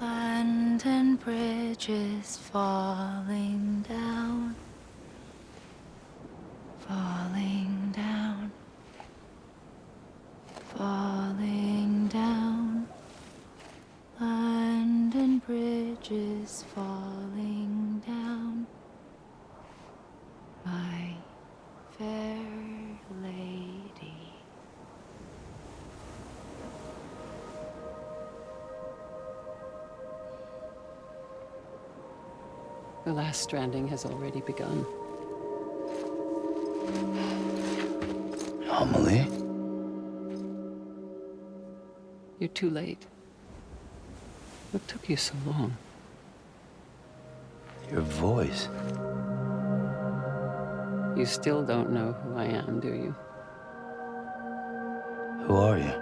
Abandoned bridges falling down, falling down, falling down. London bridges falling down, my fair lady. The last stranding has already begun. Amelie? You're too late. What took you so long? Your voice. You still don't know who I am, do you? Who are you?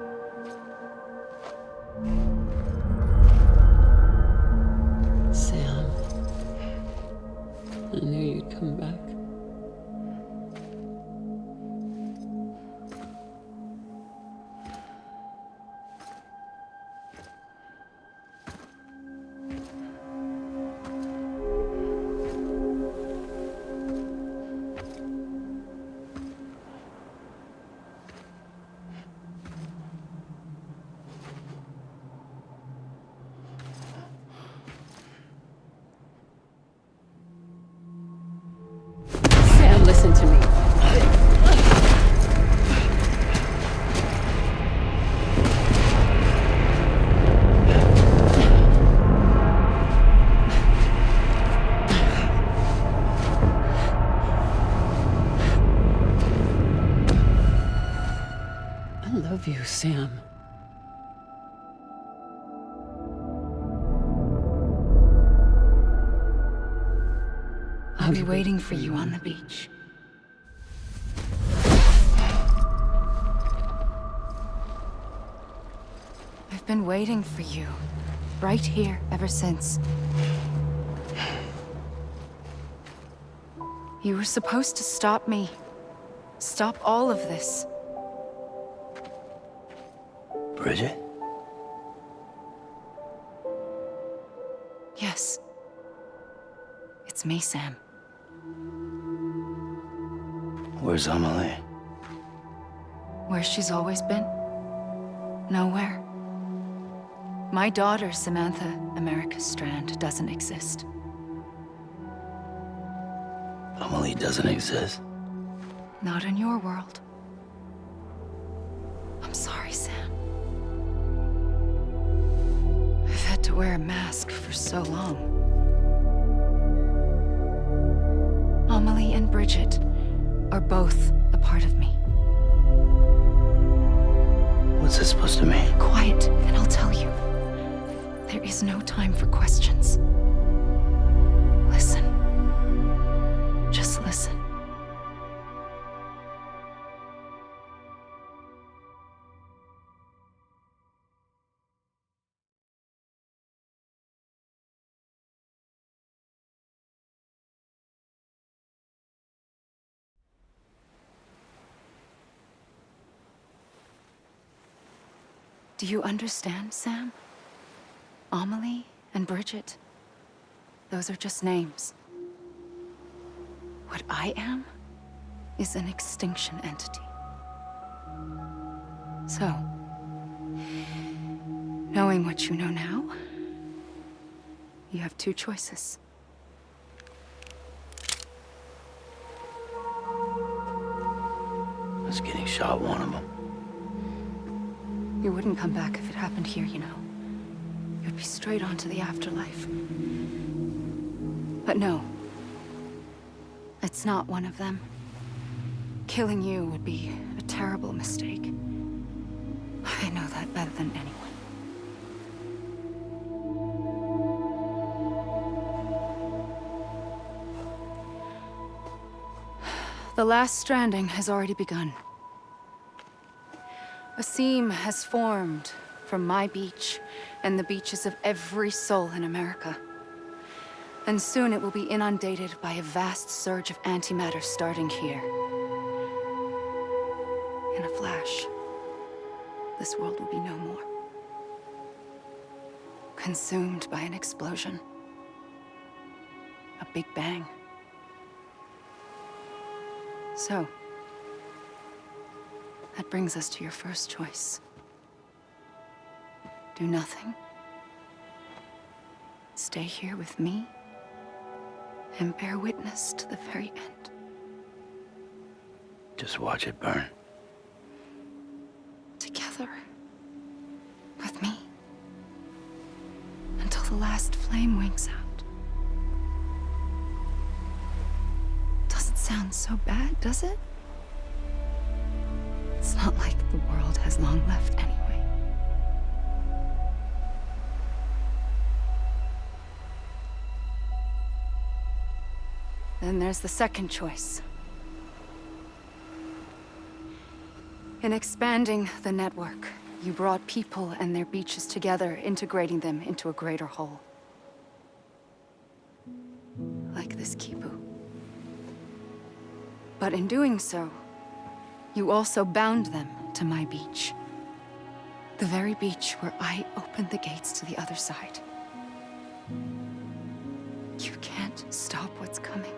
you'd come back. Sam, listen to me. I love you, Sam. I'll be waiting for you on the beach. I've been waiting for you, right here, ever since. You were supposed to stop me. Stop all of this. Bridget? Yes. It's me, Sam. Where's Amelie? Where she's always been. Nowhere. My daughter, Samantha America Strand, doesn't exist. Amelie doesn't exist. Not in your world. I'm sorry, Sam. I've had to wear a mask for so long. Amelie and Bridget are both a part of me. What's this supposed to mean? Quiet, and I'll tell you. There is no time for questions. Listen. Just listen. Do you understand, Sam? Amelie and Bridget, those are just names. What I am is an extinction entity. So, knowing what you know now, you have two choices. Us getting shot, one of them. You wouldn't come back if it happened here, you know. You'd be straight on to the afterlife. But no. It's not one of them. Killing you would be a terrible mistake. I know that better than anyone. The last stranding has already begun. A seam has formed from my beach and the beaches of every soul in America. And soon it will be inundated by a vast surge of antimatter starting here. In a flash, this world will be no more. Consumed by an explosion. A big bang. So, that brings us to your first choice. Do nothing. Stay here with me and bear witness to the very end. Just watch it burn. Together. With me. Until the last flame winks out. Doesn't sound so bad, does it? It's not like the world has long left anyway. Then there's the second choice. In expanding the network, you brought people and their beaches together, integrating them into a greater whole. Like this Kipu. But in doing so, you also bound them to my beach. The very beach where I opened the gates to the other side. You can't stop what's coming.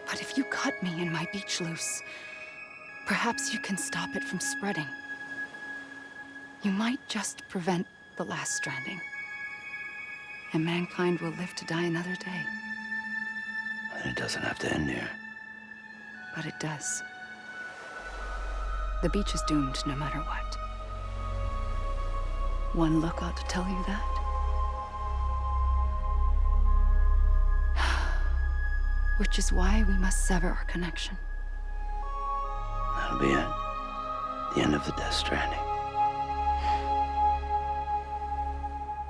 But if you cut me and my beach loose, perhaps you can stop it from spreading. You might just prevent the last stranding. And mankind will live to die another day. And it doesn't have to end here. But it does. The beach is doomed no matter what. One look ought to tell you that. Which is why we must sever our connection. That'll be it. The end of the Death Stranding.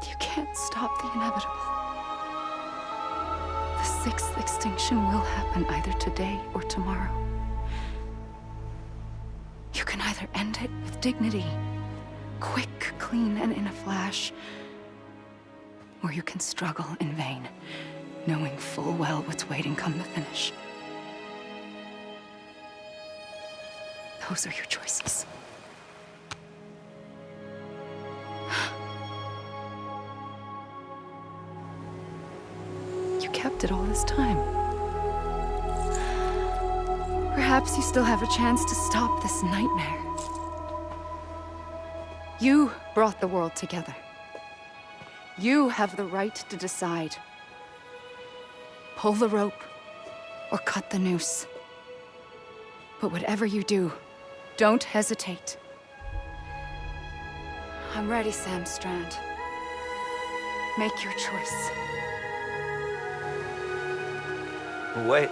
You can't stop the inevitable. The sixth extinction will happen either today or tomorrow. You can either end it with dignity, quick, clean, and in a flash, or you can struggle in vain, knowing full well what's waiting come the finish. Those are your choices. You kept it all this time. Perhaps you still have a chance to stop this nightmare. You brought the world together. You have the right to decide. Pull the rope or cut the noose. But whatever you do, don't hesitate. I'm ready, Sam Strand. Make your choice. But wait.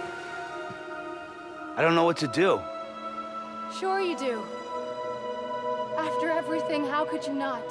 I don't know what to do. Sure you do. After everything, how could you not?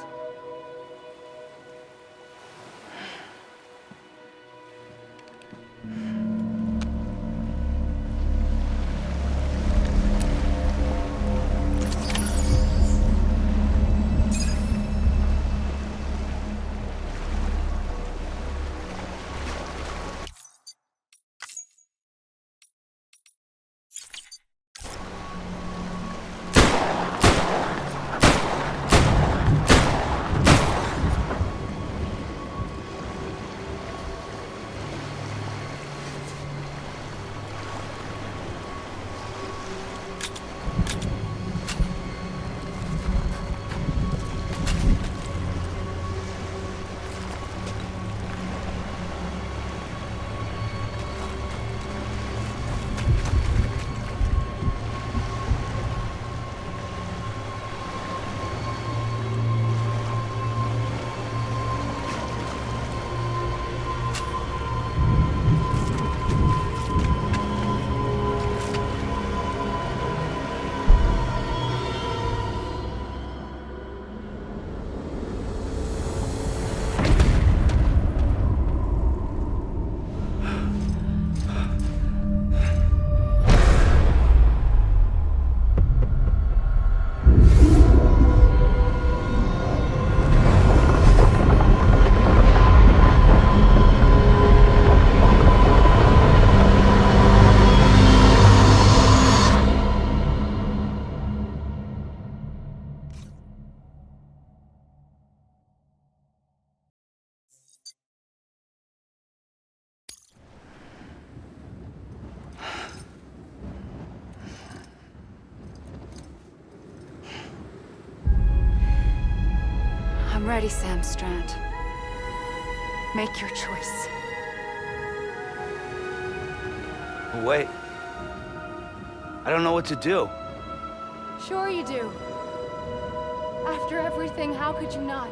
I'm ready, Sam Strand. Make your choice. But wait. I don't know what to do. Sure you do. After everything, how could you not?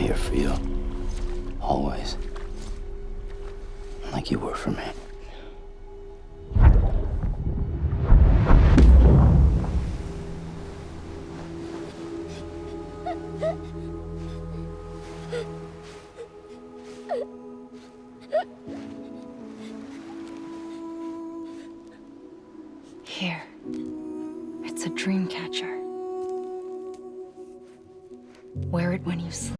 here for you. Always. Like you were for me. Here. It's a dream catcher. Wear it when you sleep.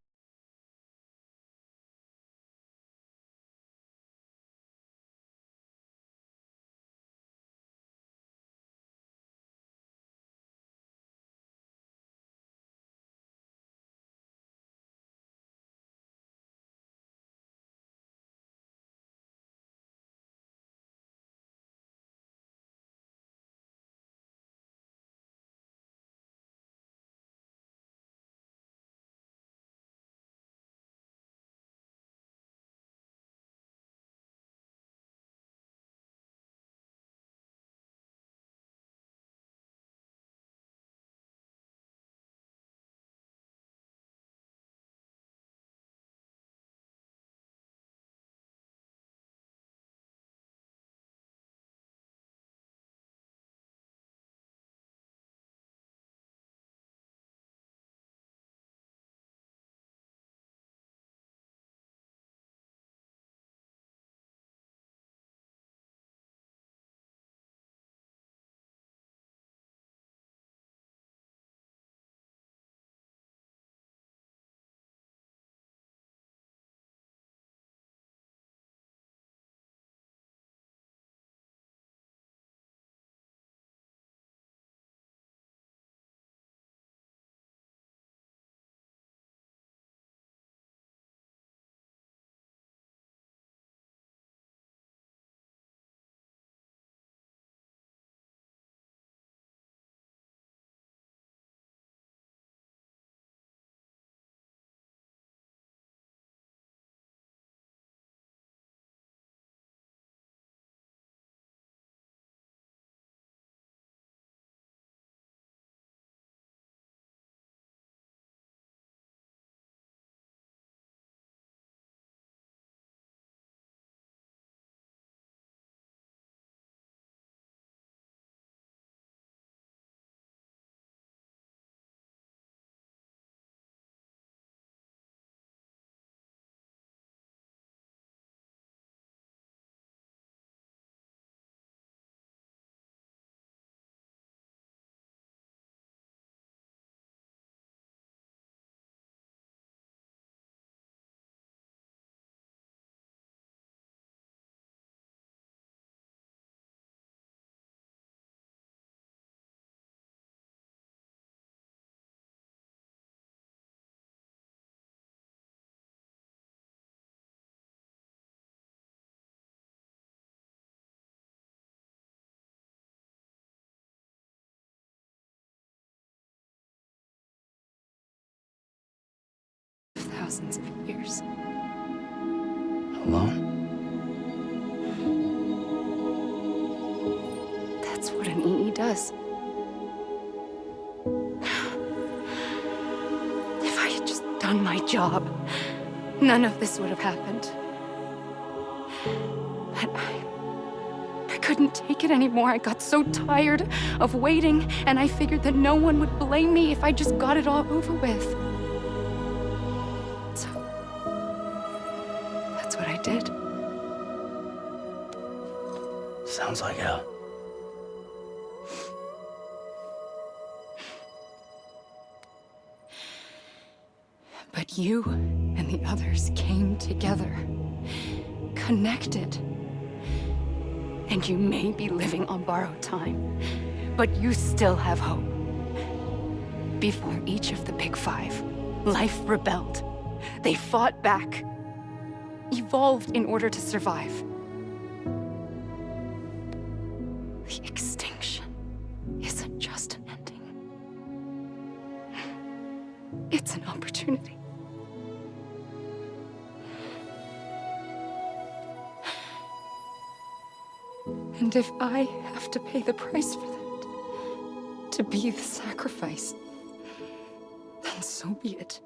Thousands of years. Alone? That's what an EE does. If I had just done my job, none of this would have happened. But I couldn't take it anymore. I got so tired of waiting, and I figured that no one would blame me if I just got it all over with. So, that's what I did. Sounds like hell. But you and the others came together, connected. And you may be living on borrowed time, but you still have hope. Before each of the Big Five, life rebelled. They fought back, evolved in order to survive. The extinction isn't just an ending. It's an opportunity. And if I have to pay the price for that, to be the sacrifice, then so be it.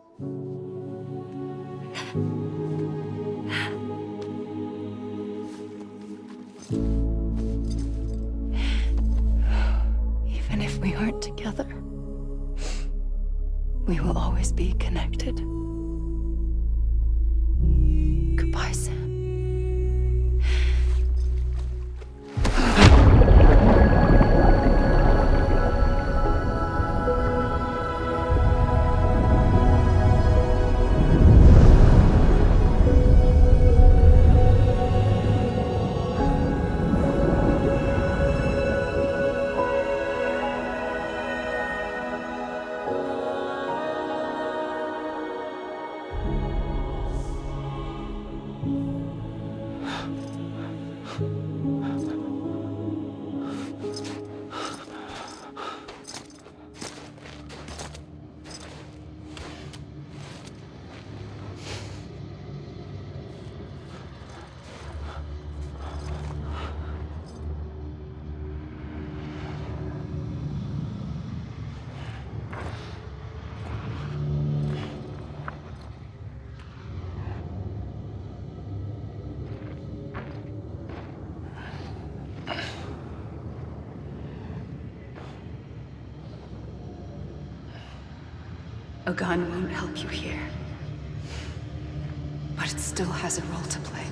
be connected. Goodbye, Sam. A gun won't help you here. But it still has a role to play.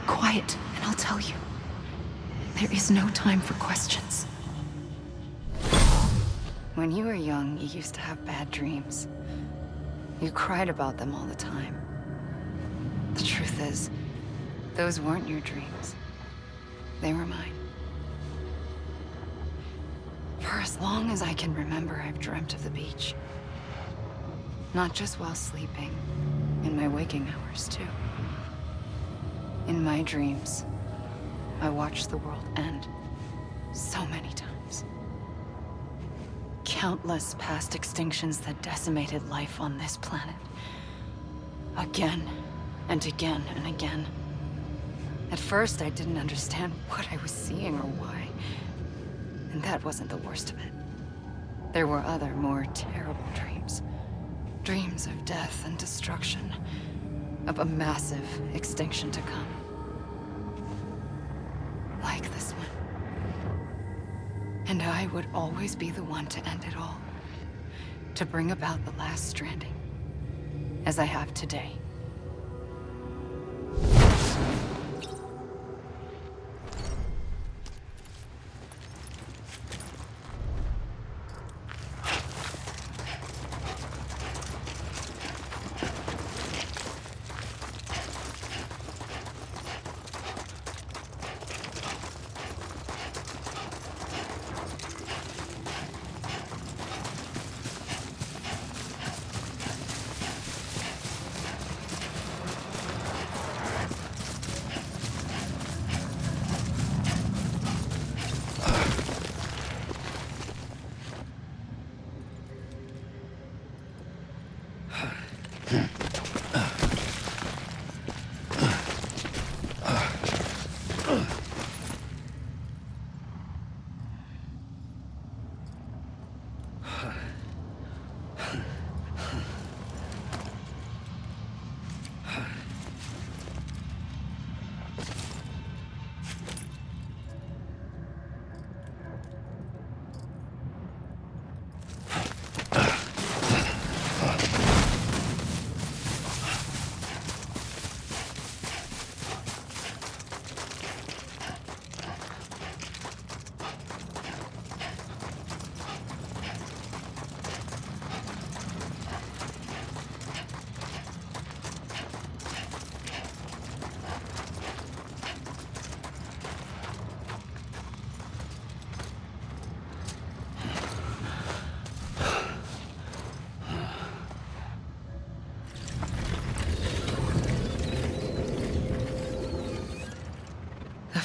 Quiet, and I'll tell you. There is no time for questions. When you were young, you used to have bad dreams. You cried about them all the time. The truth is, those weren't your dreams. They were mine. For as long as I can remember, I've dreamt of the beach. Not just while sleeping, in my waking hours, too. In my dreams, I watched the world end so many times. Countless past extinctions that decimated life on this planet. Again, and again, and again. At first, I didn't understand what I was seeing or why. And that wasn't the worst of it. There were other, more terrible dreams. Dreams of death and destruction. Of a massive extinction to come. Like this one. And I would always be the one to end it all. To bring about the last stranding. As I have today.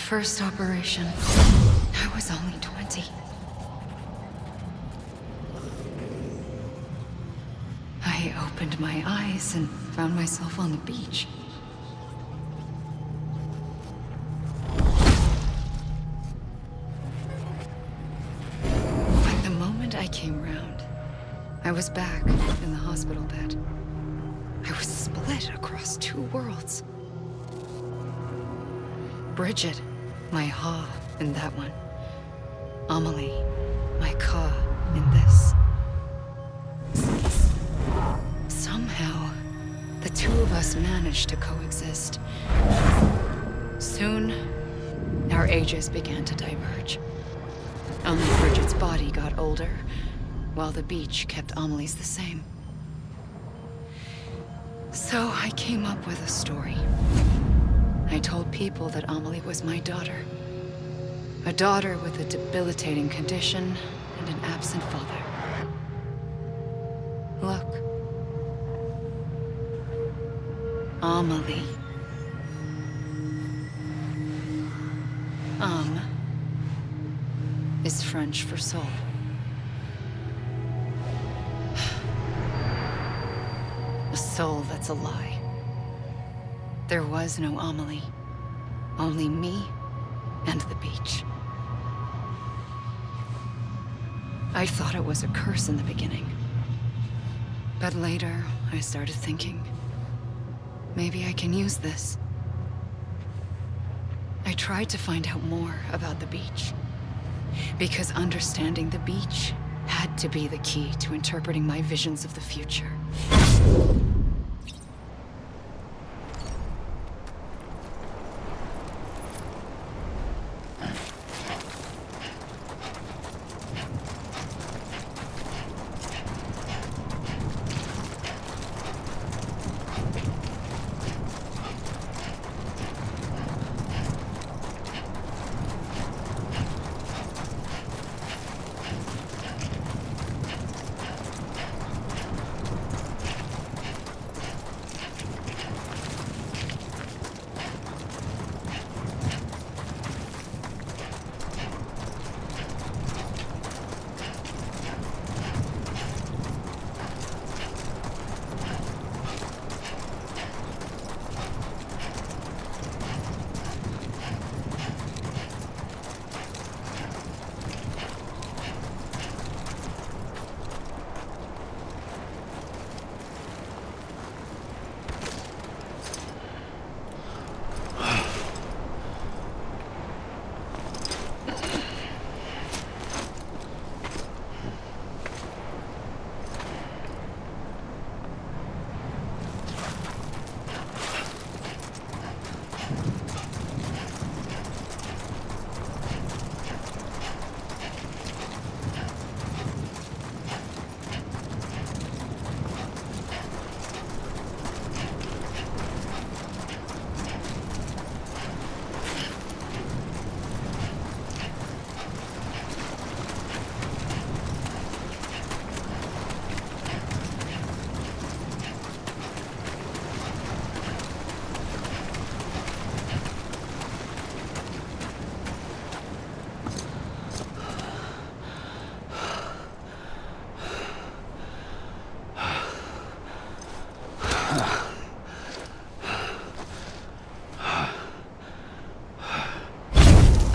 first operation, I was only 20. I opened my eyes and found myself on the beach. But the moment I came round, I was back in the hospital bed. I was split across two worlds. Bridget, my Ha in that one. Amelie, my Ka in this. Somehow, the two of us managed to coexist. Soon, our ages began to diverge. Only Bridget's body got older, while the beach kept Amelie's the same. So I came up with a story. I told people that Amelie was my daughter. A daughter with a debilitating condition and an absent father. Look. Amelie. Is French for soul. A soul that's a lie. There was no Amelie. Only me and the beach. I thought it was a curse in the beginning. But later, I started thinking, maybe I can use this. I tried to find out more about the beach. Because understanding the beach had to be the key to interpreting my visions of the future.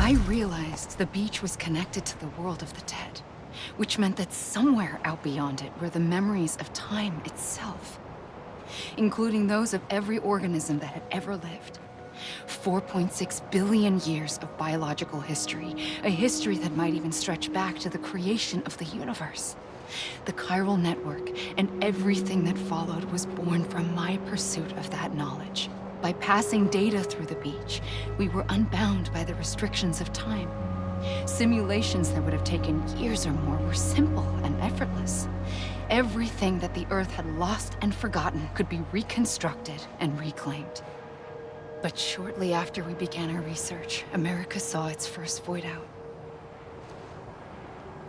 I realized the beach was connected to the world of the dead, which meant that somewhere out beyond it were the memories of time itself, including those of every organism that had ever lived. 4.6 billion years of biological history, a history that might even stretch back to the creation of the universe. The chiral network and everything that followed was born from my pursuit of that knowledge. By passing data through the beach, we were unbound by the restrictions of time. Simulations that would have taken years or more were simple and effortless. Everything that the Earth had lost and forgotten could be reconstructed and reclaimed. But shortly after we began our research, America saw its first void out.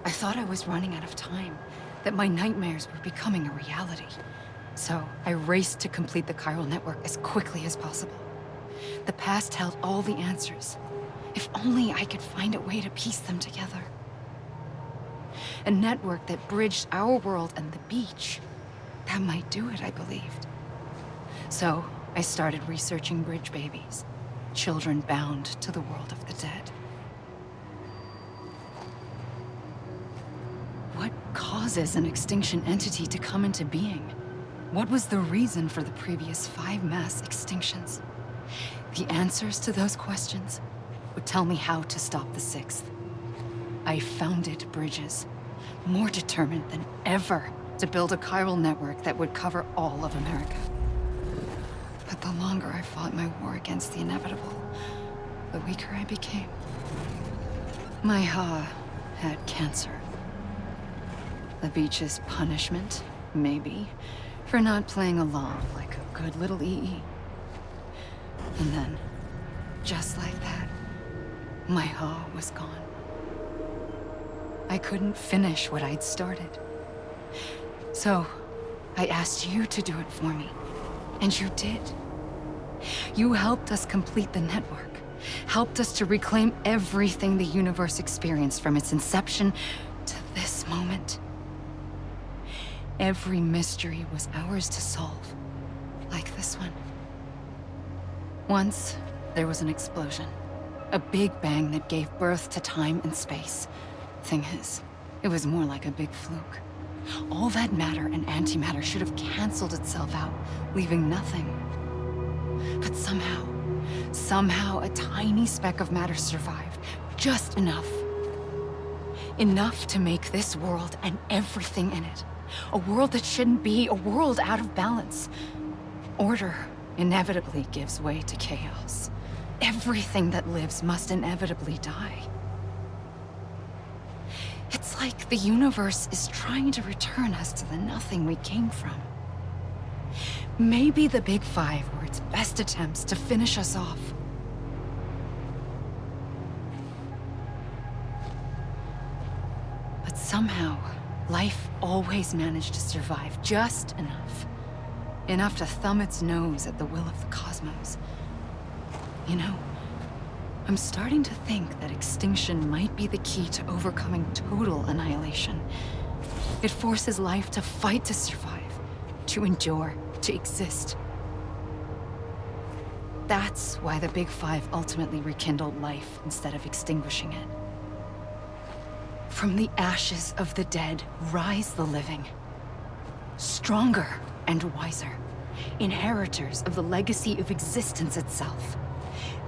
I thought I was running out of time, that my nightmares were becoming a reality. So I raced to complete the chiral network as quickly as possible. The past held all the answers. If only I could find a way to piece them together. A network that bridged our world and the beach. That might do it, I believed. So, I started researching bridge babies. Children bound to the world of the dead. What causes an extinction entity to come into being? What was the reason for the previous 5 mass extinctions? The answers to those questions would tell me how to stop the 6th. I founded bridges, more determined than ever to build a chiral network that would cover all of America. But the longer I fought my war against the inevitable, the weaker I became. My Ha had cancer. The beach's punishment, maybe, for not playing along like a good little EE. And then, just like that, my Ha was gone. I couldn't finish what I'd started. So, I asked you to do it for me. And you did. You helped us complete the network. Helped us to reclaim everything the universe experienced from its inception to this moment. Every mystery was ours to solve. Like this one. Once, there was an explosion. A big bang that gave birth to time and space. Thing is, it was more like a big fluke. All that matter and antimatter should have canceled itself out, leaving nothing. But somehow a tiny speck of matter survived. Just enough. Enough to make this world and everything in it. A world that shouldn't be, a world out of balance. Order inevitably gives way to chaos. Everything that lives must inevitably die. It's like the universe is trying to return us to the nothing we came from. Maybe the Big Five were its best attempts to finish us off. But somehow, life always managed to survive just enough. Enough to thumb its nose at the will of the cosmos. You know, I'm starting to think that extinction might be the key to overcoming total annihilation. It forces life to fight to survive, to endure, to exist. That's why the Big Five ultimately rekindled life instead of extinguishing it. From the ashes of the dead rise the living. Stronger and wiser. Inheritors of the legacy of existence itself.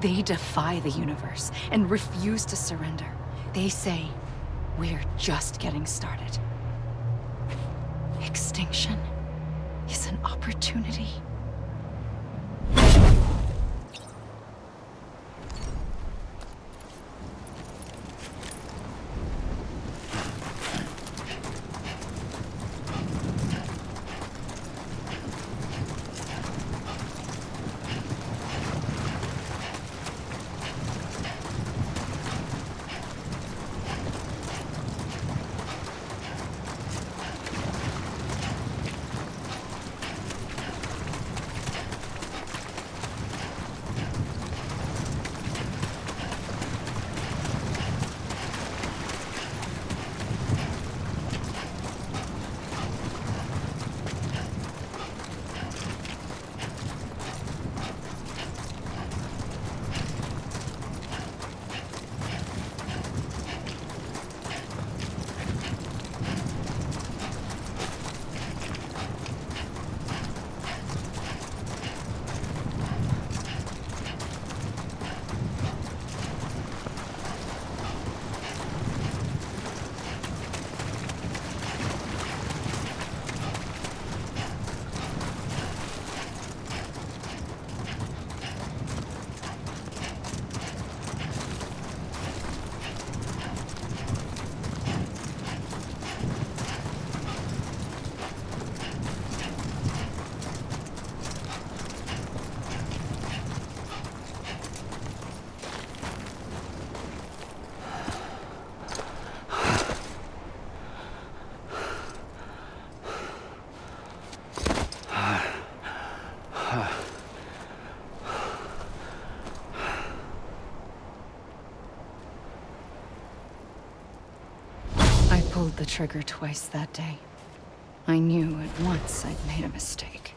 They defy the universe and refuse to surrender. They say, we're just getting started. Extinction is an opportunity. I pulled the trigger twice that day. I knew at once I'd made a mistake.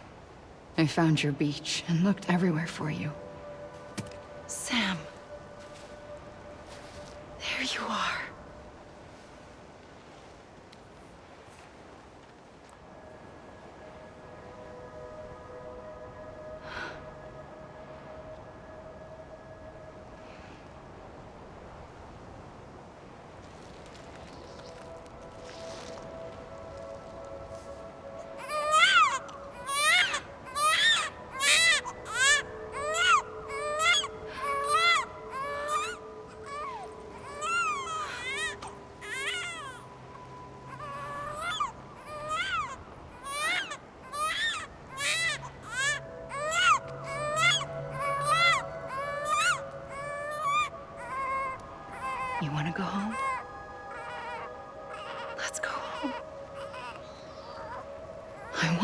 I found your beach and looked everywhere for you. Sam. There you are. You want to go home? Let's go home. I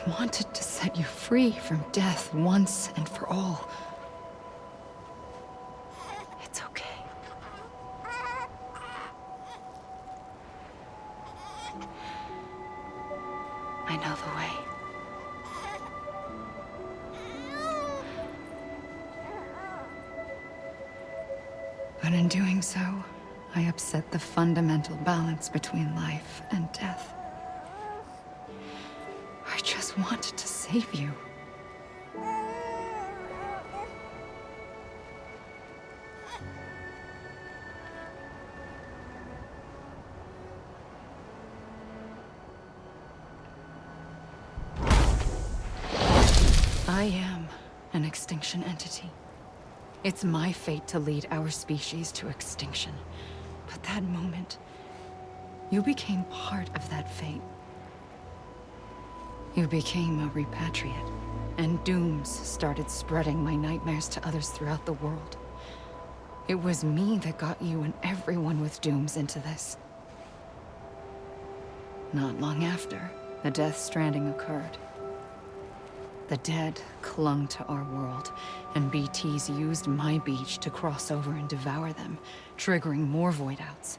wanted to set you free from death once and for all. It's okay. I know the way. But in doing so, I upset the fundamental balance between life and death. I just wanted to save you. I am an extinction entity. It's my fate to lead our species to extinction. But that moment, you became part of that fate. You became a repatriate, and dooms started spreading my nightmares to others throughout the world. It was me that got you and everyone with dooms into this. Not long after, the Death Stranding occurred. The dead clung to our world, and BTs used my beach to cross over and devour them, triggering more void outs.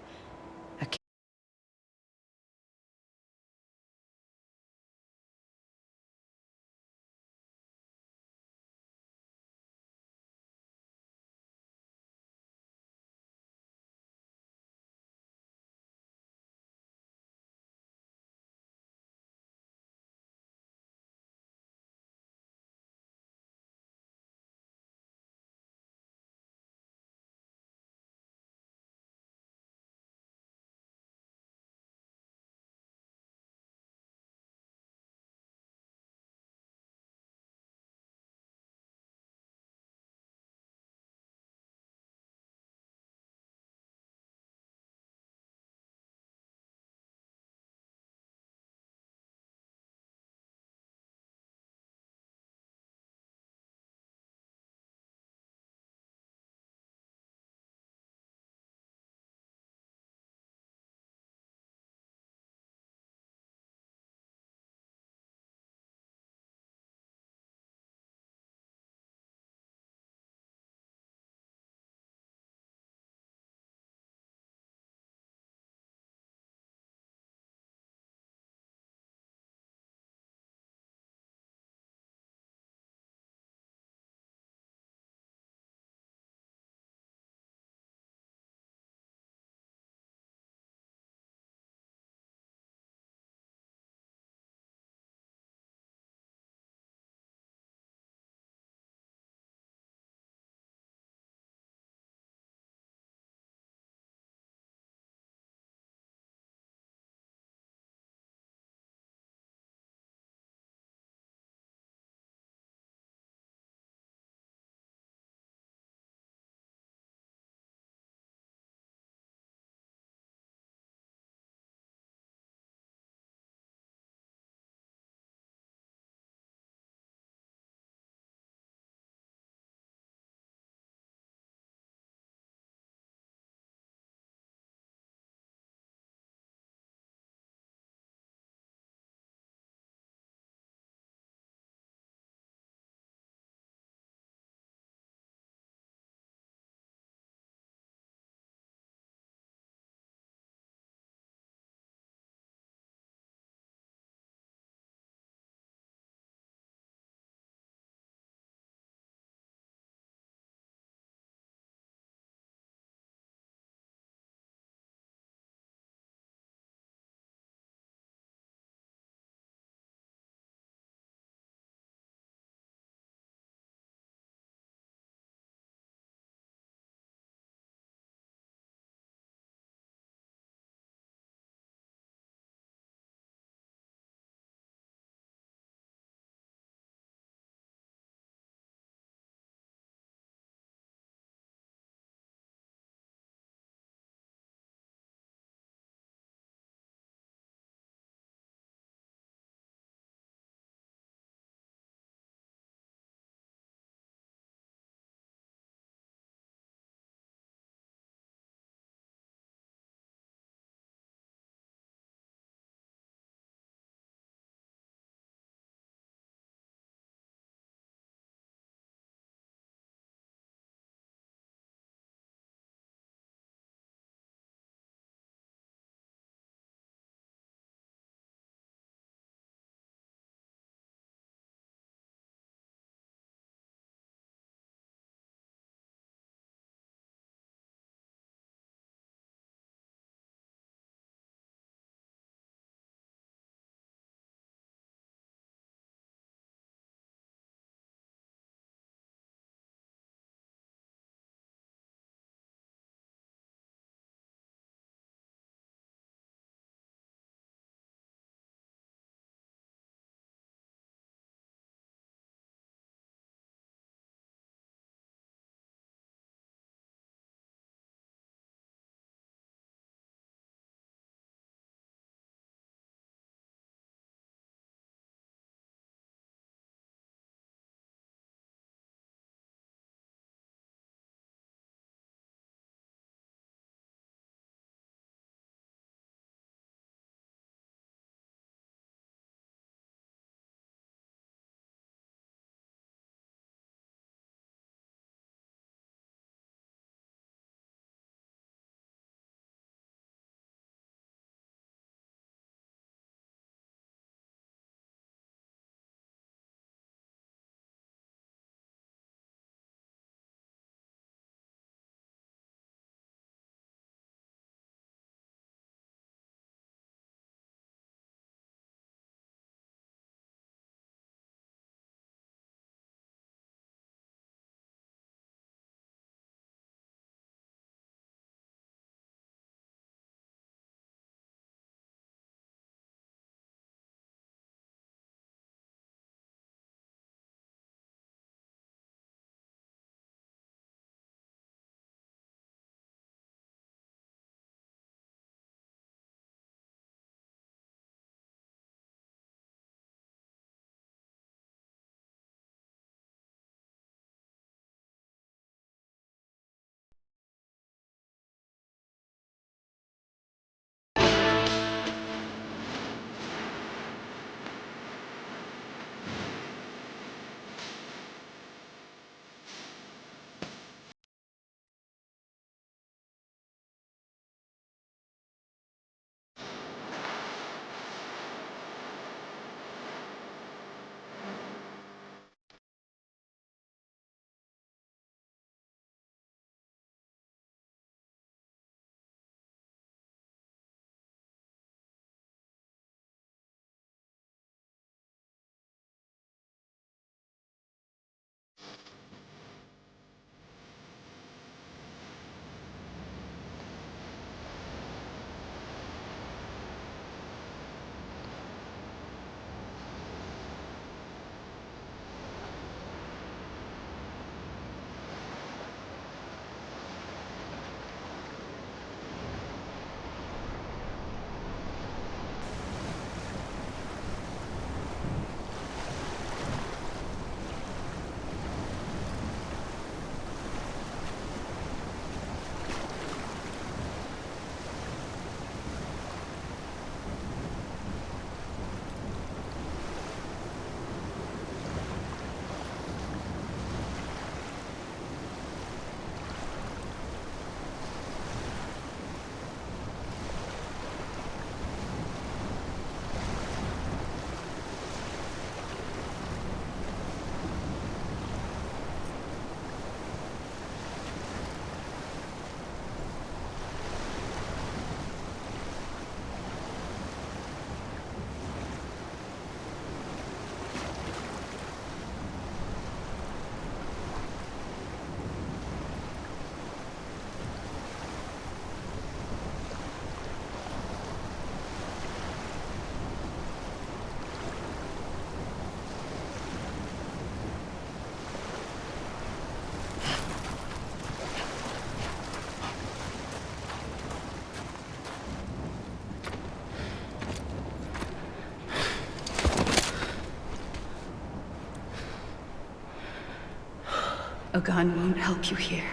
A gun won't help you here.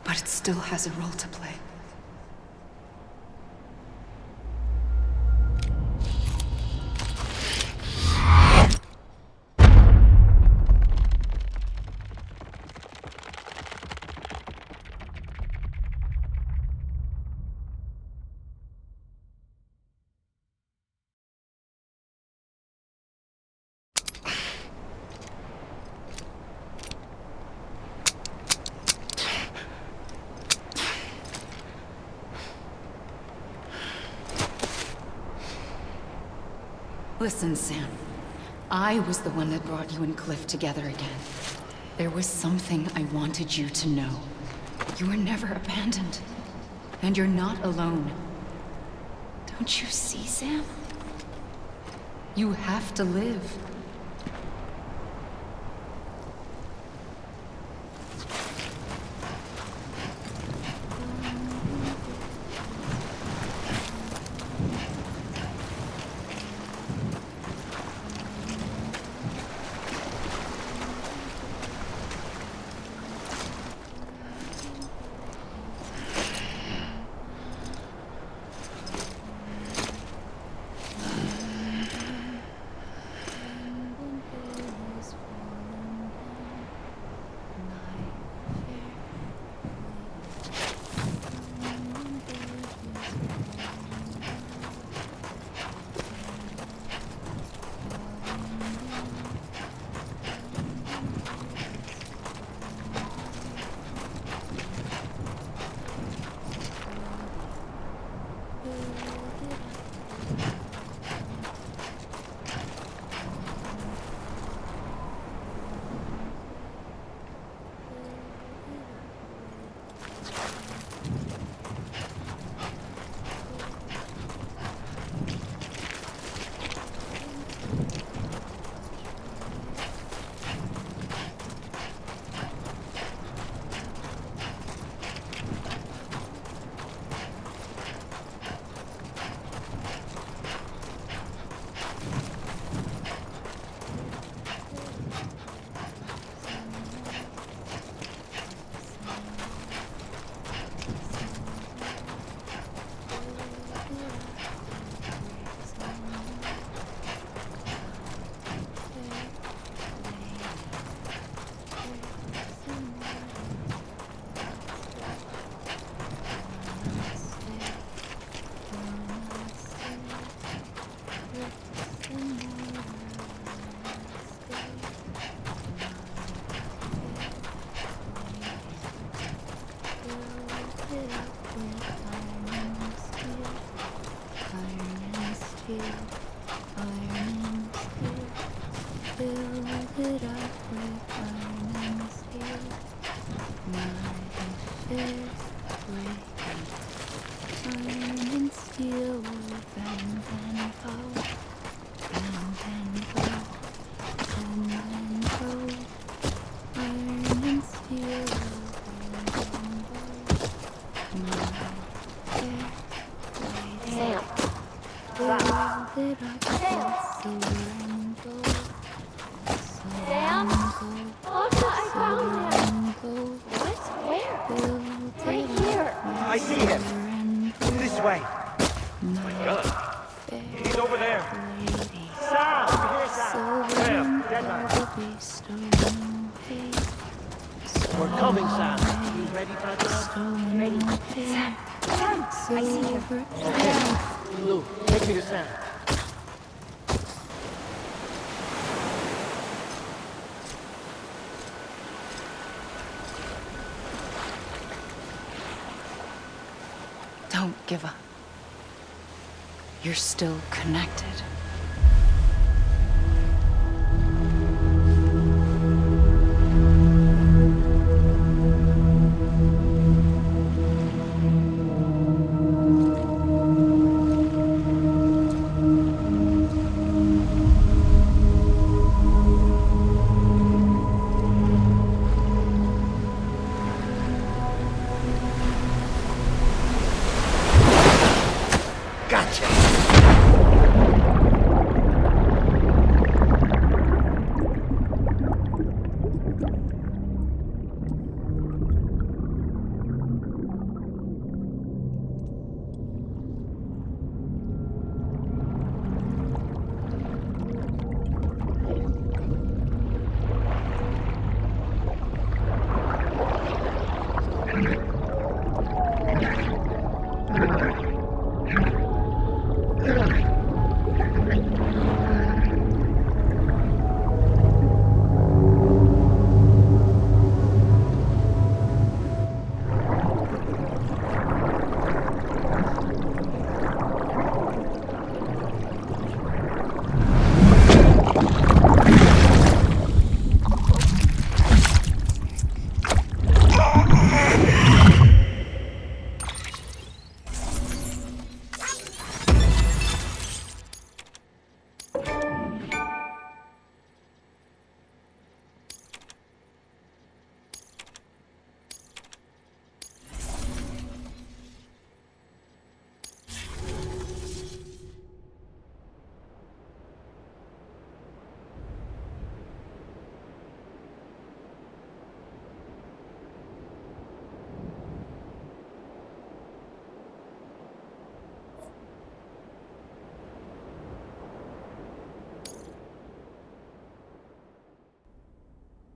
But it still has a role to play. Listen, Sam. I was the one that brought you and Cliff together again. There was something I wanted you to know. You were never abandoned. And you're not alone. Don't you see, Sam? You have to live. I see him. This way. My God. He's over there. Sam! Over here, Sam. Sam, dead man. We're coming, Sam. You ready, brother? Ready. Sam! Sam! I see you. Okay. Lou, take me to Sam. Don't give up. You're still connected. Gotcha!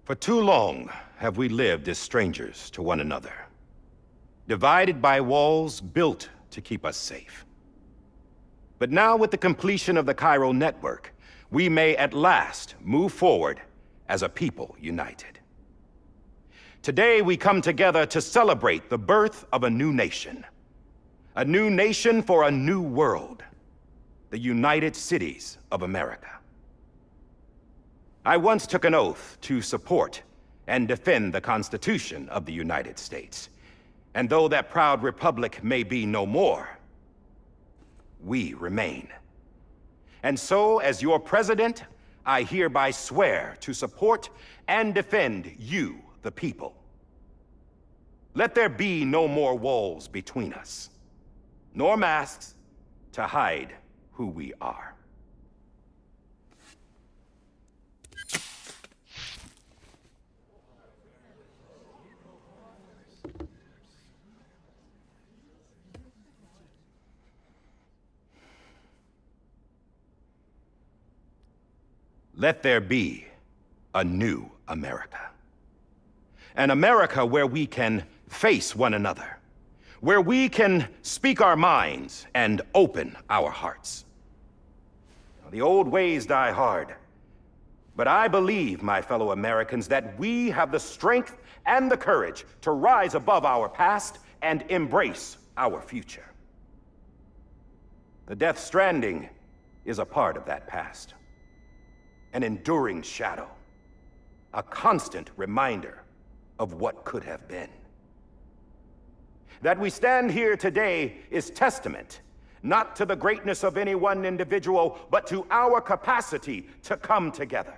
For too long have we lived as strangers to one another, divided by walls built to keep us safe. But now, with the completion of the Cairo network, we may at last move forward as a people united. Today, we come together to celebrate the birth of a new nation. A new nation for a new world. The United Cities of America. I once took an oath to support and defend the Constitution of the United States. And though that proud republic may be no more, we remain. And so, as your president, I hereby swear to support and defend you, the people. Let there be no more walls between us, nor masks to hide who we are. Let there be a new America. An America where we can face one another, where we can speak our minds and open our hearts. The old ways die hard, but I believe, my fellow Americans, that we have the strength and the courage to rise above our past and embrace our future. The Death Stranding is a part of that past. An enduring shadow, a constant reminder of what could have been. That we stand here today is testament, not to the greatness of any one individual, but to our capacity to come together,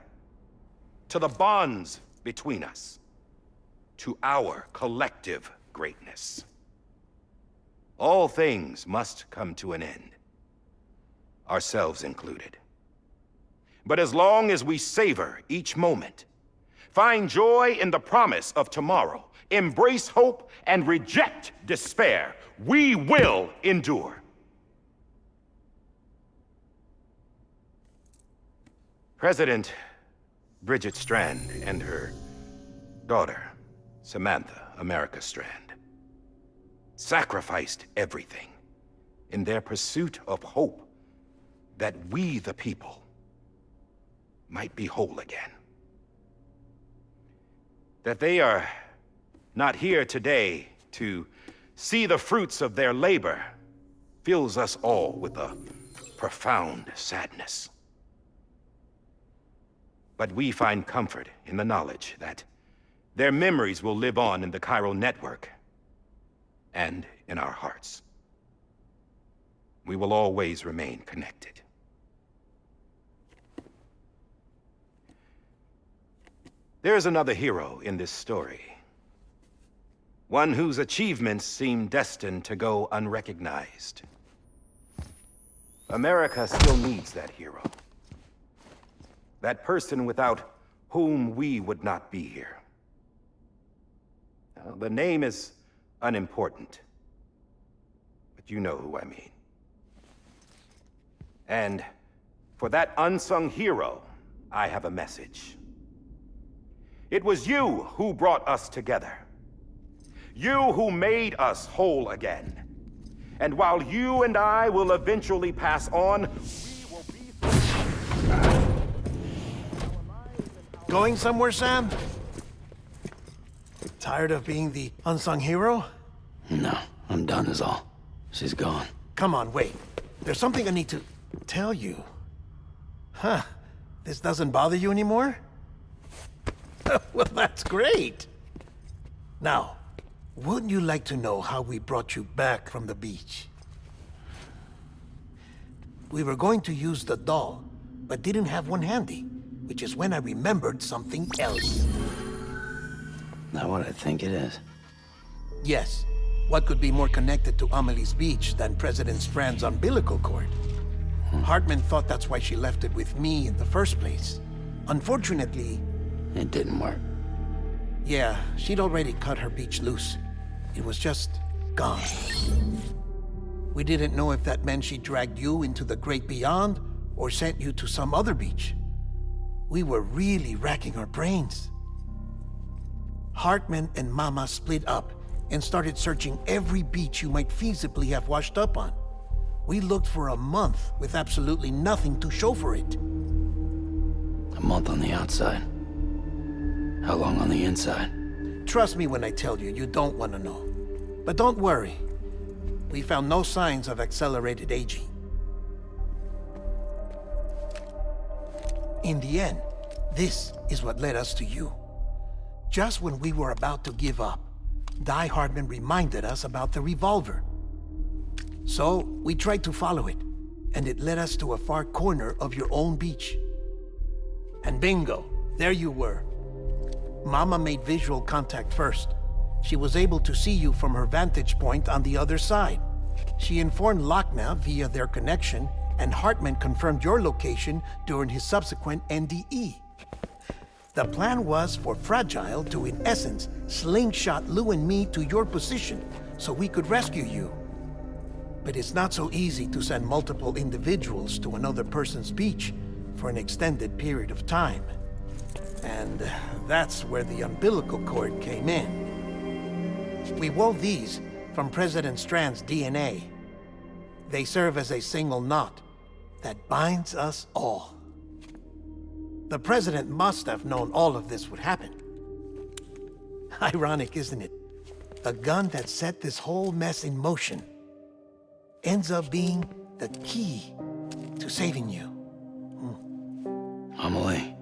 to the bonds between us, to our collective greatness. All things must come to an end, ourselves included. But as long as we savor each moment, find joy in the promise of tomorrow, embrace hope, and reject despair, we will endure. President Bridget Strand and her daughter, Samantha America Strand, sacrificed everything in their pursuit of hope that we, the people, might be whole again. That they are not here today to see the fruits of their labor fills us all with a profound sadness. But we find comfort in the knowledge that their memories will live on in the Cairo network and in our hearts. We will always remain connected. There's another hero in this story. One whose achievements seem destined to go unrecognized. America still needs that hero. That person without whom we would not be here. Now, the name is unimportant, but you know who I mean. And for that unsung hero, I have a message. It was you who brought us together. You who made us whole again. And while you and I will eventually pass on, Going somewhere, Sam? Tired of being the unsung hero? No, I'm done is all. She's gone. Come on, wait. There's something I need to tell you. Huh. This doesn't bother you anymore? Well, that's great. Now, wouldn't you like to know how we brought you back from the beach? We were going to use the doll, but didn't have one handy, which is when I remembered something else. Not what I think it is. Yes. What could be more connected to Amelie's beach than President Strand's umbilical cord? Hartman thought that's why she left it with me in the first place. Unfortunately... It didn't work. Yeah, she'd already cut her beach loose. It was just gone. We didn't know if that meant she dragged you into the great beyond or sent you to some other beach. We were really racking our brains. Hartman and Mama split up and started searching every beach you might feasibly have washed up on. We looked for a month with absolutely nothing to show for it. A month on the outside. How long on the inside? Trust me when I tell you, you don't want to know. But don't worry. We found no signs of accelerated aging. In the end, this is what led us to you. Just when we were about to give up, Die Hartman reminded us about the revolver. So, we tried to follow it, and it led us to a far corner of your own beach. And bingo, there you were. Mama made visual contact first. She was able to see you from her vantage point on the other side. She informed Lochna via their connection, and Hartman confirmed your location during his subsequent NDE. The plan was for Fragile to, in essence, slingshot Lou and me to your position so we could rescue you. But it's not so easy to send multiple individuals to another person's beach for an extended period of time. And that's where the umbilical cord came in. We wove these from President Strand's DNA. They serve as a single knot that binds us all. The President must have known all of this would happen. Ironic, isn't it? The gun that set this whole mess in motion ends up being the key to saving you. Amelie,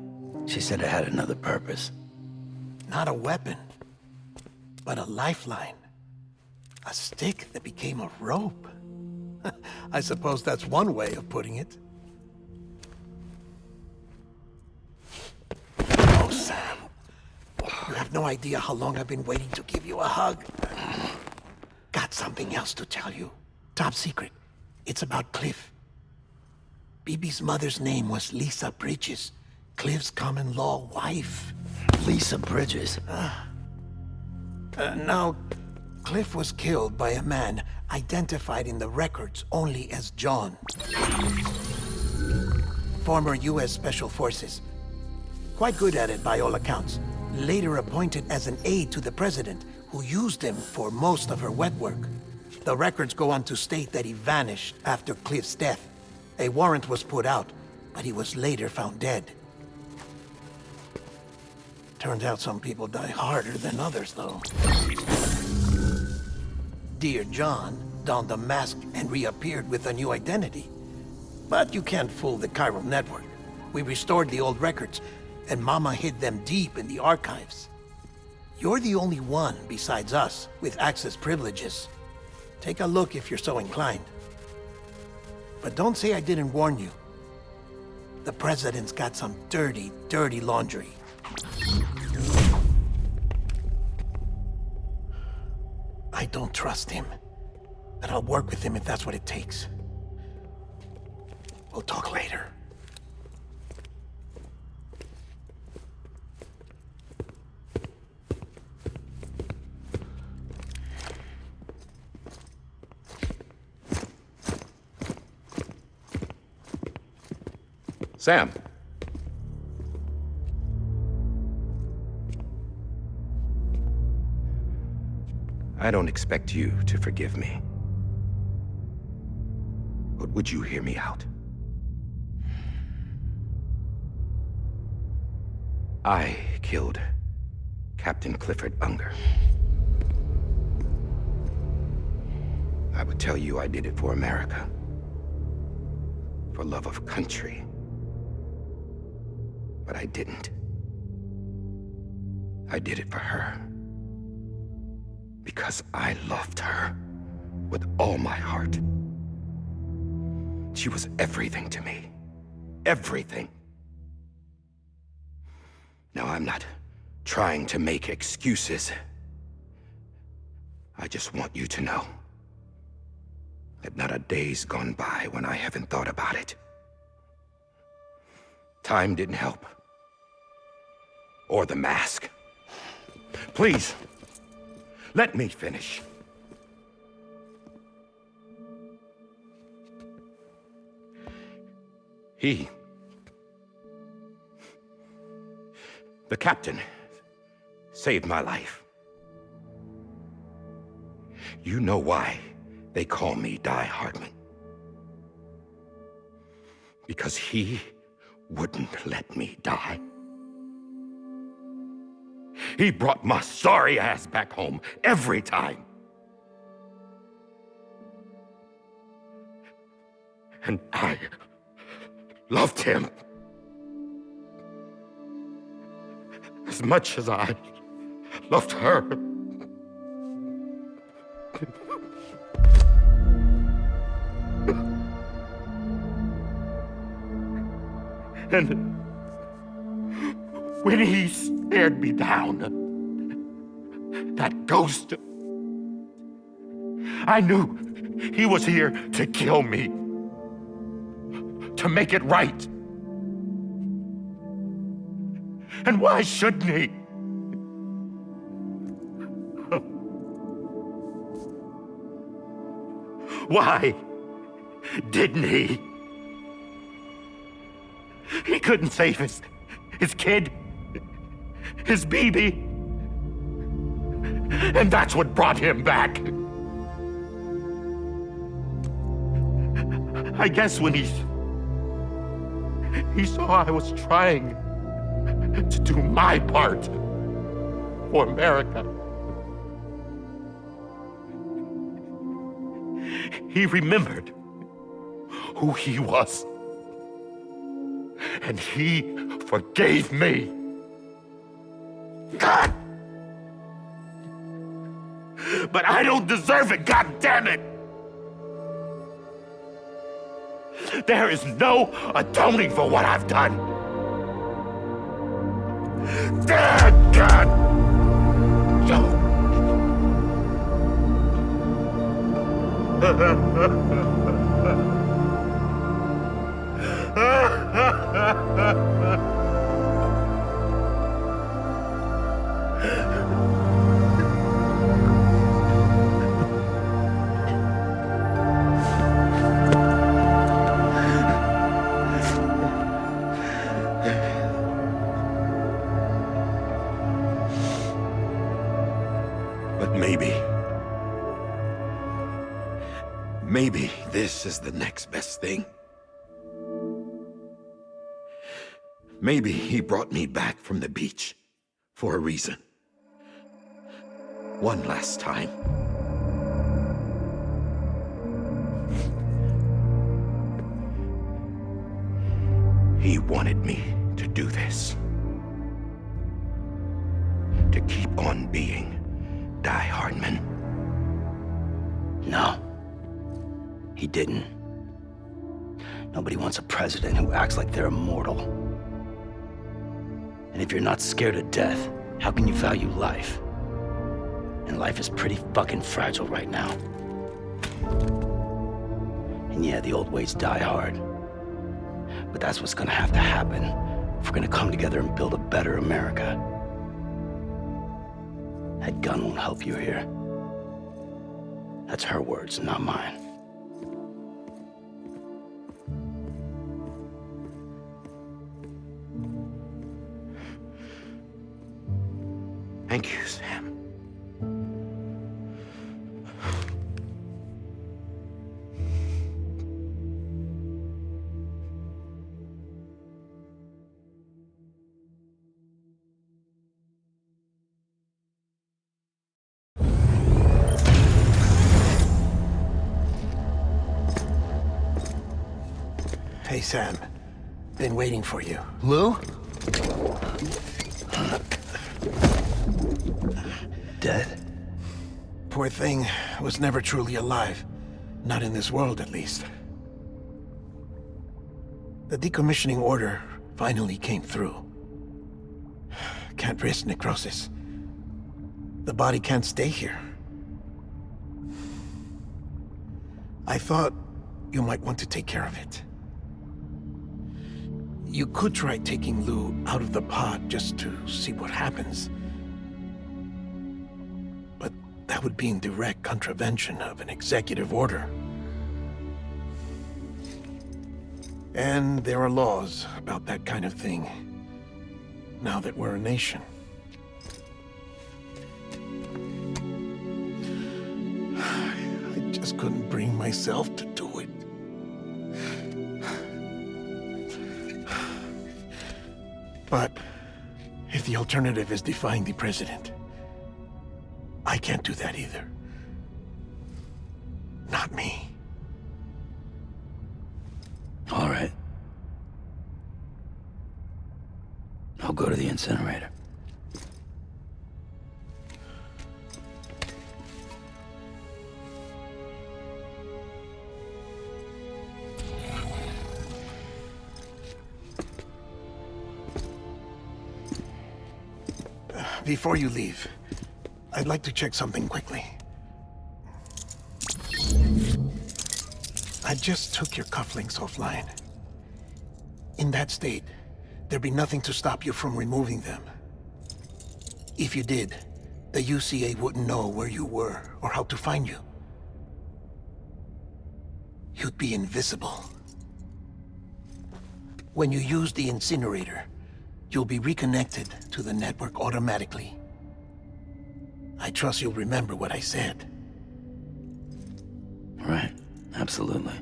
she said it had another purpose. Not a weapon, but a lifeline. A stick that became a rope. I suppose that's one way of putting it. Oh, Sam. You have no idea how long I've been waiting to give you a hug. Got something else to tell you. Top secret. It's about Cliff. BB's mother's name was Lisa Bridges, Cliff's common-law wife. Lisa Bridges. Now, Cliff was killed by a man identified in the records only as John. Former U.S. Special Forces. Quite good at it by all accounts. Later appointed as an aide to the president, who used him for most of her wet work. The records go on to state that he vanished after Cliff's death. A warrant was put out, but he was later found dead. Turns out some people die harder than others, though. Dear John donned a mask and reappeared with a new identity. But you can't fool the chiral network. We restored the old records, and Mama hid them deep in the archives. You're the only one, besides us, with access privileges. Take a look if you're so inclined. But don't say I didn't warn you. The president's got some dirty, dirty laundry. I don't trust him, but I'll work with him if that's what it takes. We'll talk later. Sam. I don't expect you to forgive me. But would you hear me out? I killed Captain Clifford Unger. I would tell you I did it for America. For love of country. But I didn't. I did it for her. Because I loved her with all my heart. She was everything to me. Everything. Now, I'm not trying to make excuses. I just want you to know that not a day's gone by when I haven't thought about it. Time didn't help. Or the mask. Please, let me finish. The captain, saved my life. You know why they call me Die Hardman. Because he wouldn't let me die. He brought my sorry ass back home every time. And I loved him as much as I loved her. And when he stared me down, that ghost, I knew he was here to kill me, to make it right. And why shouldn't he? Why didn't he? He couldn't save his kid, his baby. And that's what brought him back. I guess when he saw I was trying to do my part for America, he remembered who he was. And he forgave me. God! But I don't deserve it, God damn it! There is no atoning for what I've done. God! But maybe this is the next best thing. Maybe he brought me back from the beach for a reason. One last time. He wanted me to do this. To keep on being Die Hardman. No. He didn't. Nobody wants a president who acts like they're immortal. And if you're not scared of death, how can you value life? And life is pretty fucking fragile right now. And yeah, the old ways die hard. But that's what's gonna have to happen if we're gonna come together and build a better America. That gun won't help you here. That's her words, not mine. Thank you, Sam. Hey, Sam. Been waiting for you. Lou? Dead? Poor thing was never truly alive. Not in this world, at least. The decommissioning order finally came through. Can't risk necrosis. The body can't stay here. I thought you might want to take care of it. You could try taking Lou out of the pod just to see what happens. But that would be in direct contravention of an executive order. And there are laws about that kind of thing, now that we're a nation. I just couldn't bring myself to do it. But if the alternative is defying the president, I can't do that either. Not me. All right. I'll go to the incinerator. Before you leave, I'd like to check something quickly. I just took your cufflinks offline. In that state, there'd be nothing to stop you from removing them. If you did, the UCA wouldn't know where you were or how to find you. You'd be invisible. When you use the incinerator, you'll be reconnected to the network automatically. I trust you'll remember what I said. Right. Absolutely.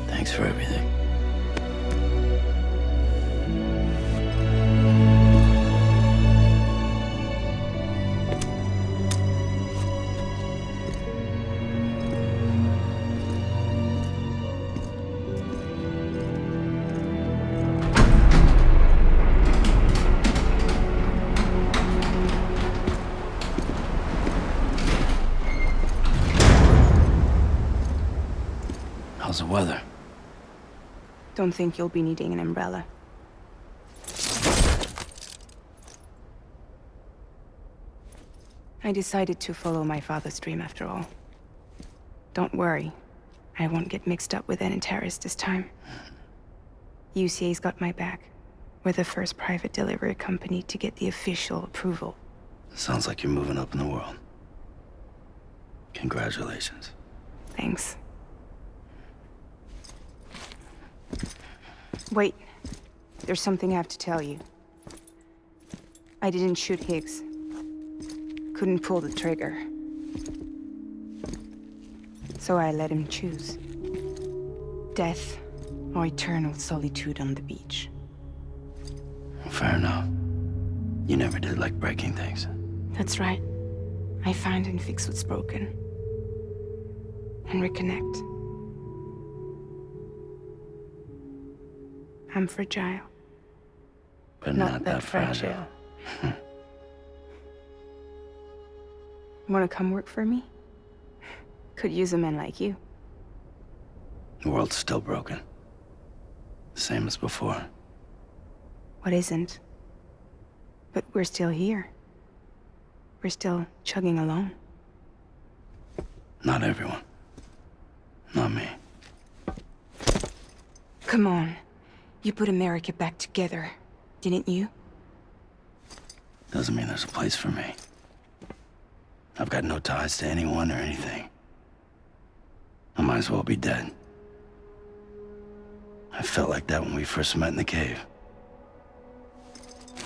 Thanks for everything. How's the weather? Don't think you'll be needing an umbrella. I decided to follow my father's dream after all. Don't worry. I won't get mixed up with any terrorists this time. UCA's got my back. We're the first private delivery company to get the official approval. Sounds like you're moving up in the world. Congratulations. Thanks. Wait. There's something I have to tell you. I didn't shoot Higgs. Couldn't pull the trigger. So I let him choose. Death or eternal solitude on the beach. Fair enough. You never did like breaking things. That's right. I find and fix what's broken. And reconnect. I'm fragile. But not that fragile. Wanna come work for me? Could use a man like you. The world's still broken. Same as before. What isn't? But we're still here. We're still chugging along. Not everyone. Not me. Come on. You put America back together, didn't you? Doesn't mean there's a place for me. I've got no ties to anyone or anything. I might as well be dead. I felt like that when we first met in the cave.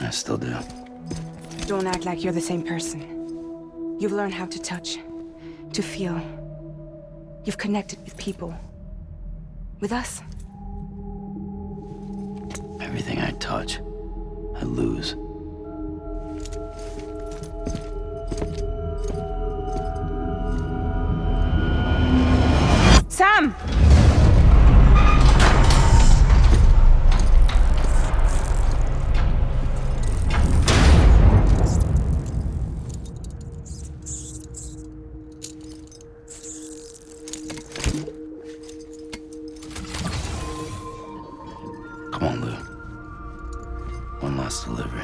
I still do. Don't act like you're the same person. You've learned how to touch, to feel. You've connected with people. With us. Everything I touch, I lose. Sam! Come on, Lou. One last delivery.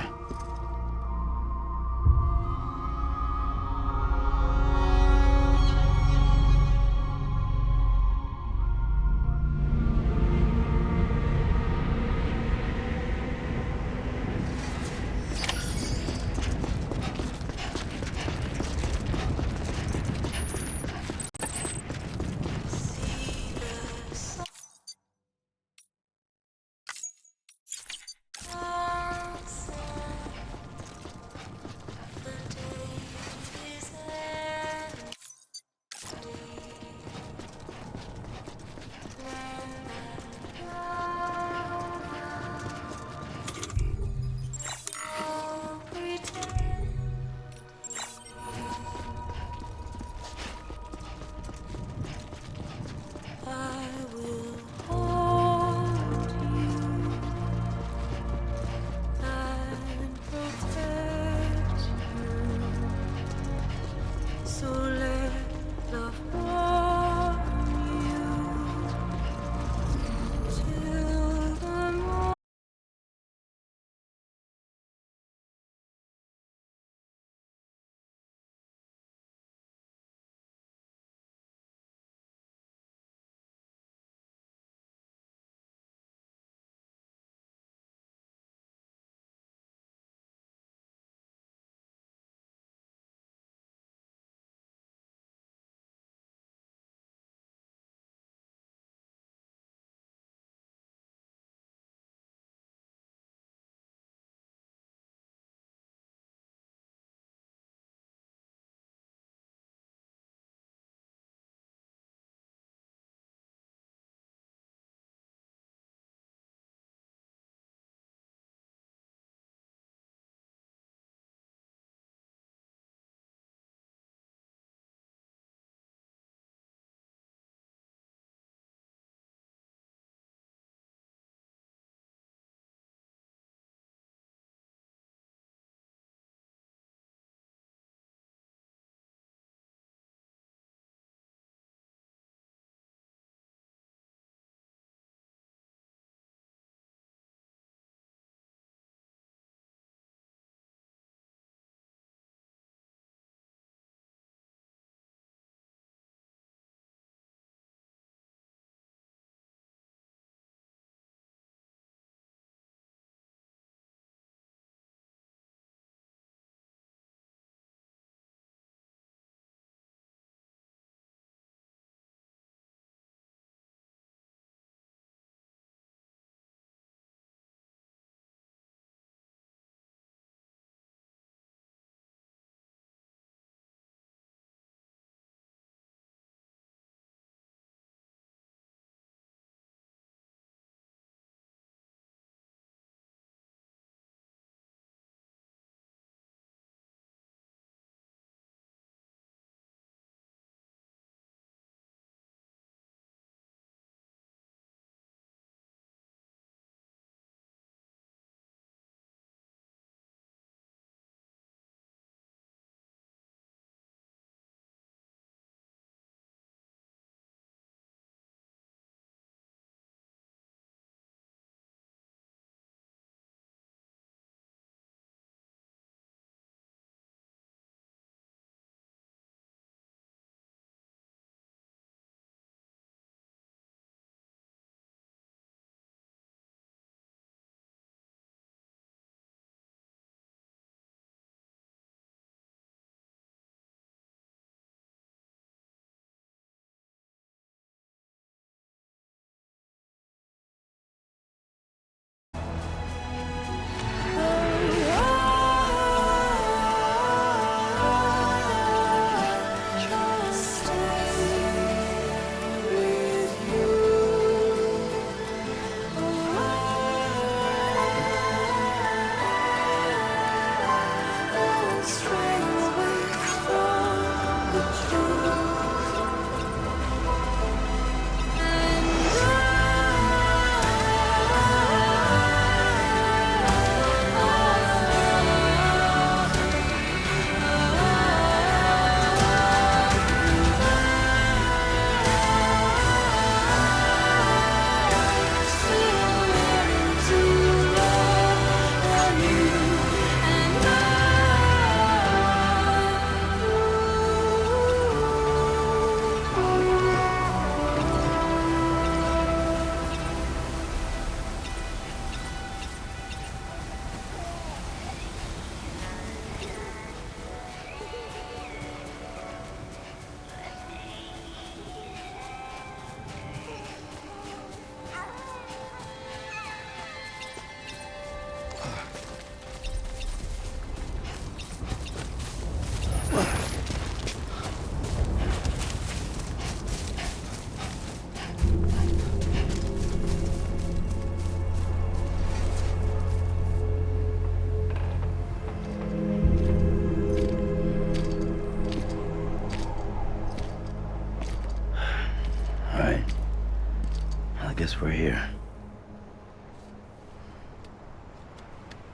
guess we're here.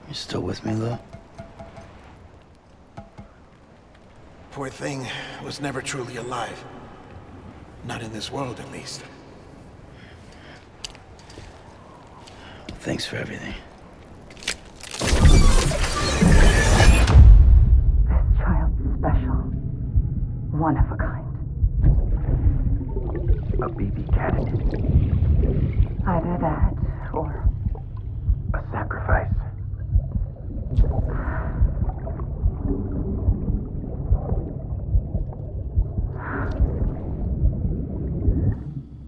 You still with me, Lou? Poor thing was never truly alive. Not in this world, at least. Thanks for everything. This child's special. One of a kind. A BB candidate. Either that, or A sacrifice.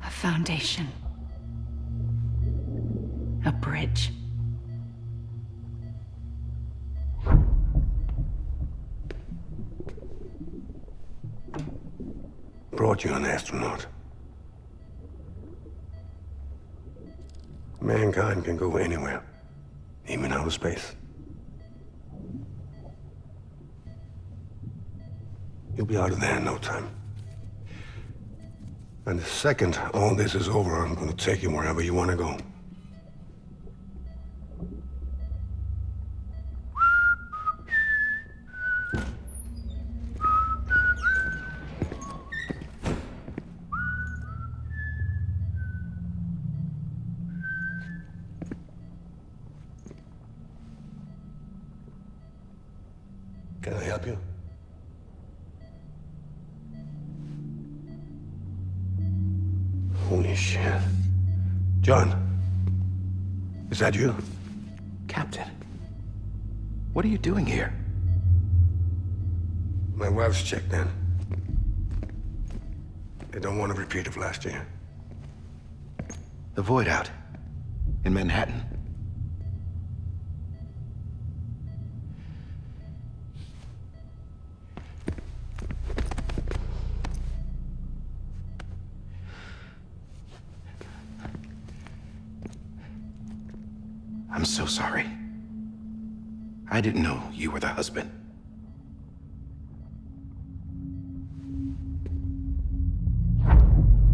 a foundation. A bridge. Brought you an astronaut. Mankind can go anywhere, even outer space. You'll be out of there in no time. And the second all this is over, I'm gonna take you wherever you wanna go. Can I help you? Holy shit. John, is that you? Captain, what are you doing here? My wife's checked in. They don't want a repeat of last year. The void out in Manhattan. I'm so sorry. I didn't know you were the husband.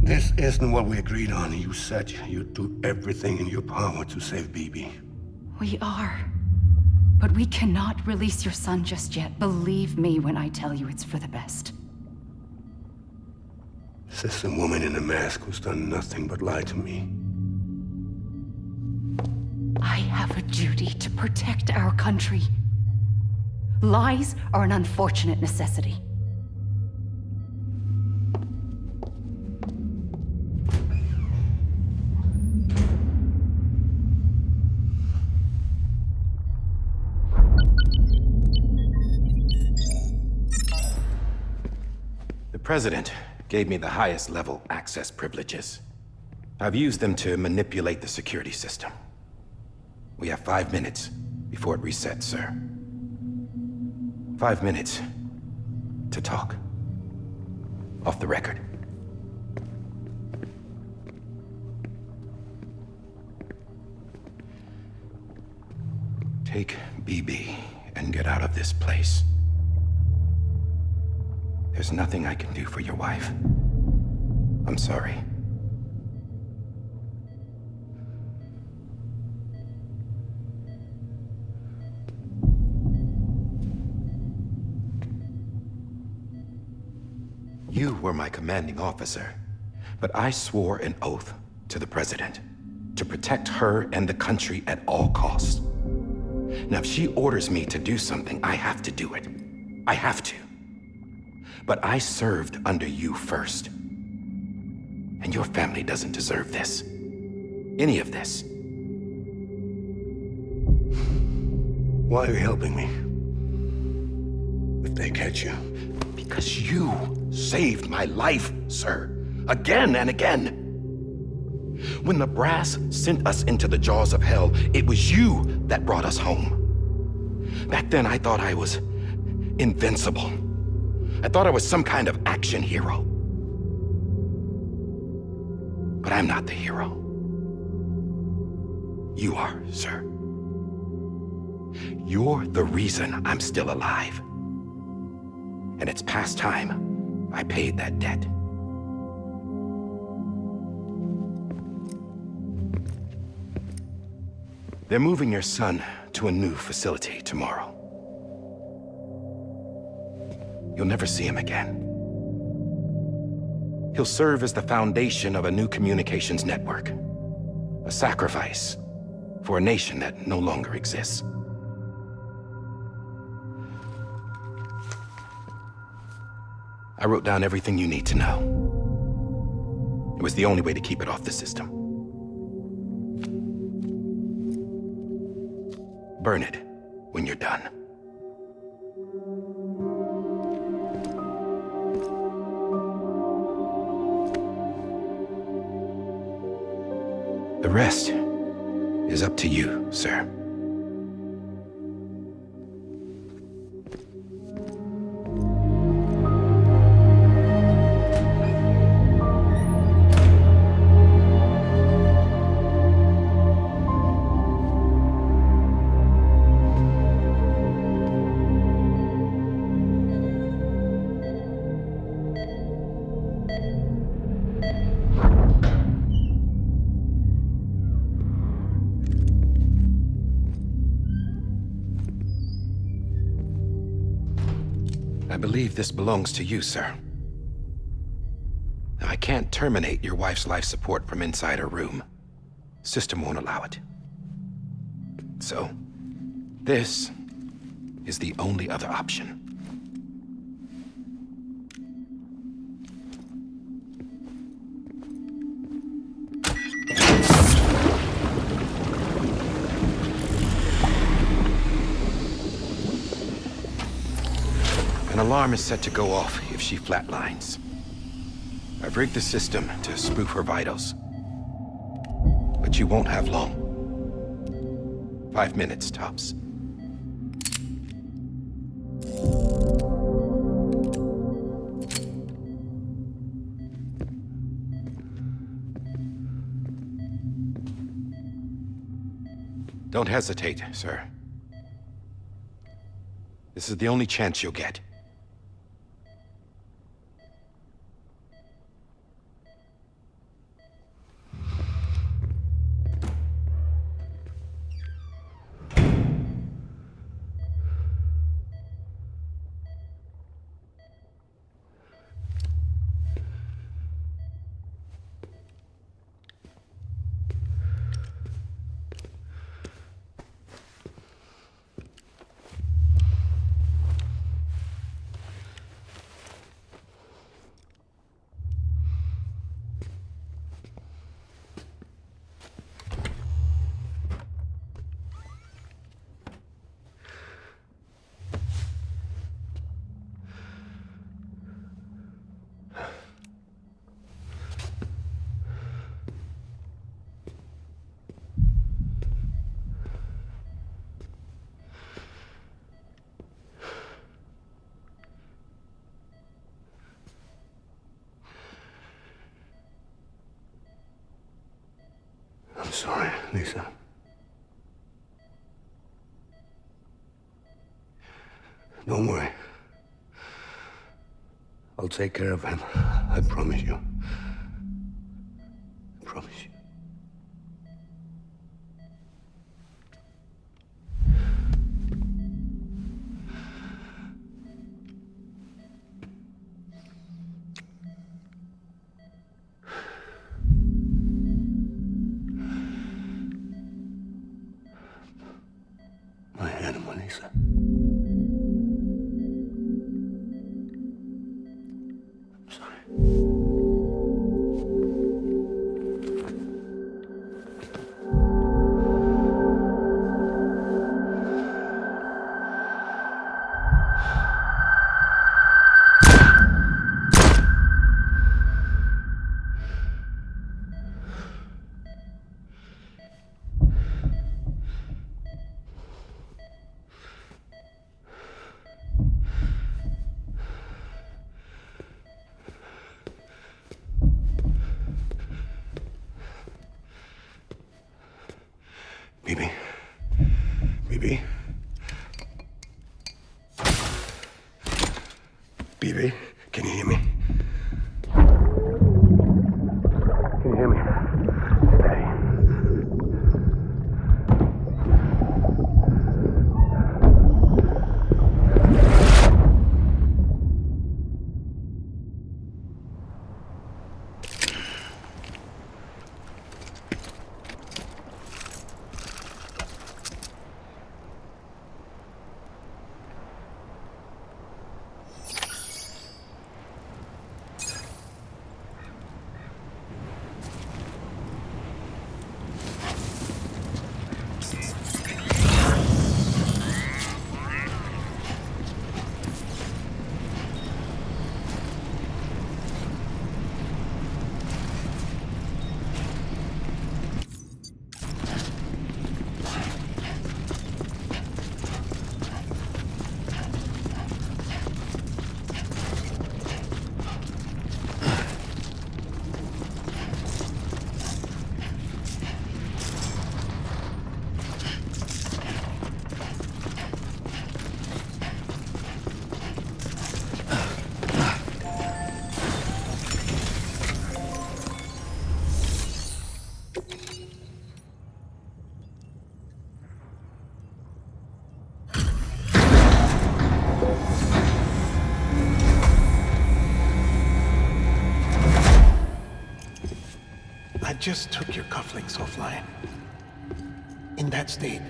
This isn't what we agreed on. You said you'd do everything in your power to save BB. We are. But we cannot release your son just yet. Believe me when I tell you it's for the best. This is a woman in a mask who's done nothing but lie to me. I have a duty to protect our country. Lies are an unfortunate necessity. The President gave me the highest level access privileges. I've used them to manipulate the security system. We have 5 minutes before it resets, sir. 5 minutes to talk. Off the record. Take BB and get out of this place. There's nothing I can do for your wife. I'm sorry. You were my commanding officer, but I swore an oath to the President to protect her and the country at all costs. Now, if she orders me to do something, I have to do it. I have to. But I served under you first. And your family doesn't deserve this. Any of this. Why are you helping me? If they catch you. Because you saved my life, sir. Again and again. When the brass sent us into the jaws of hell, it was you that brought us home. Back then, I thought I was invincible. I thought I was some kind of action hero. But I'm not the hero. You are, sir. You're the reason I'm still alive. And it's past time I paid that debt. They're moving your son to a new facility tomorrow. You'll never see him again. He'll serve as the foundation of a new communications network. A sacrifice for a nation that no longer exists. I wrote down everything you need to know. It was the only way to keep it off the system. Burn it when you're done. The rest is up to you, sir. I believe this belongs to you, sir. Now, I can't terminate your wife's life support from inside her room. System won't allow it. So, this is the only other option. An alarm is set to go off if she flatlines. I've rigged the system to spoof her vitals. But you won't have long. 5 minutes, tops. Don't hesitate, sir. This is the only chance you'll get. I'm sorry, Lisa. Don't worry. I'll take care of him. I promise you. I promise you. My animal, Lisa. I'm sorry. Bibi? Bibi? Bibi, can you hear me? Can you hear me? Steady. just took your cufflinks offline. In that state,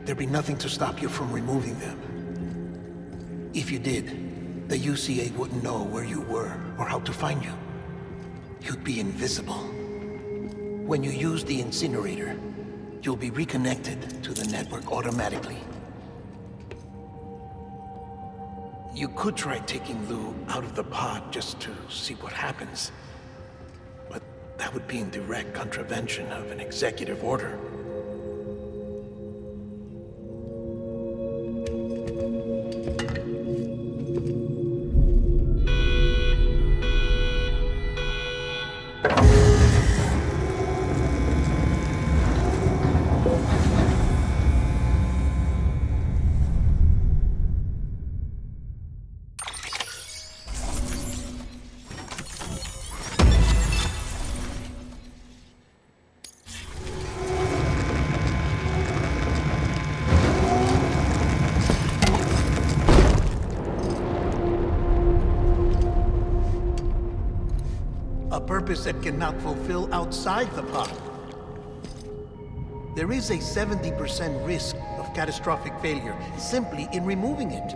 there'd be nothing to stop you from removing them. If you did, the UCA wouldn't know where you were or how to find you. You'd be invisible. When you use the incinerator, you'll be reconnected to the network automatically. You could try taking Lou out of the pod just to see what happens. But that would be in direct contravention of an executive order. A purpose that cannot fulfill outside the pod. There is a 70% risk of catastrophic failure simply in removing it.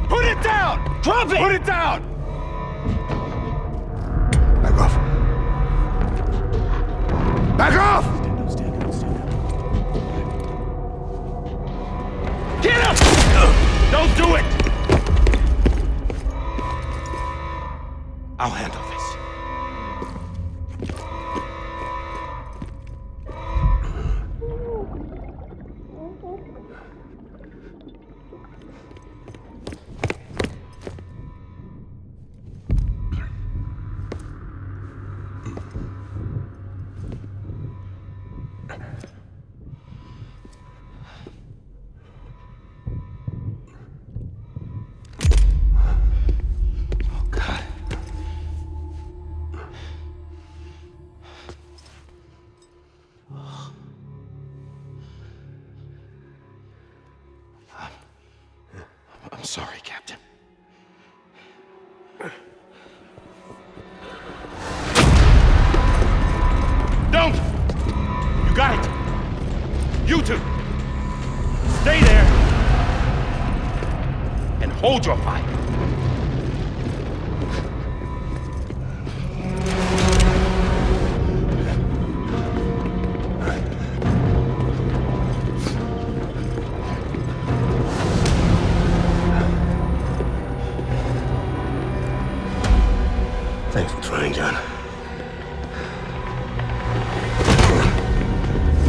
Put it down! Drop it! Put it down! Back off. Back off! Stand down. Get him! Don't do it! I'll handle this. I'm sorry, Captain. Don't! You got it! You two! Stay there! And hold your fire! Thanks for trying, John.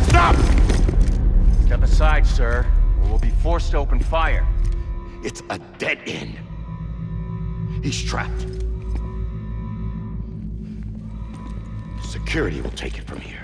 Stop! Step aside, sir, or we'll be forced to open fire. It's a dead end. He's trapped. Security will take it from here.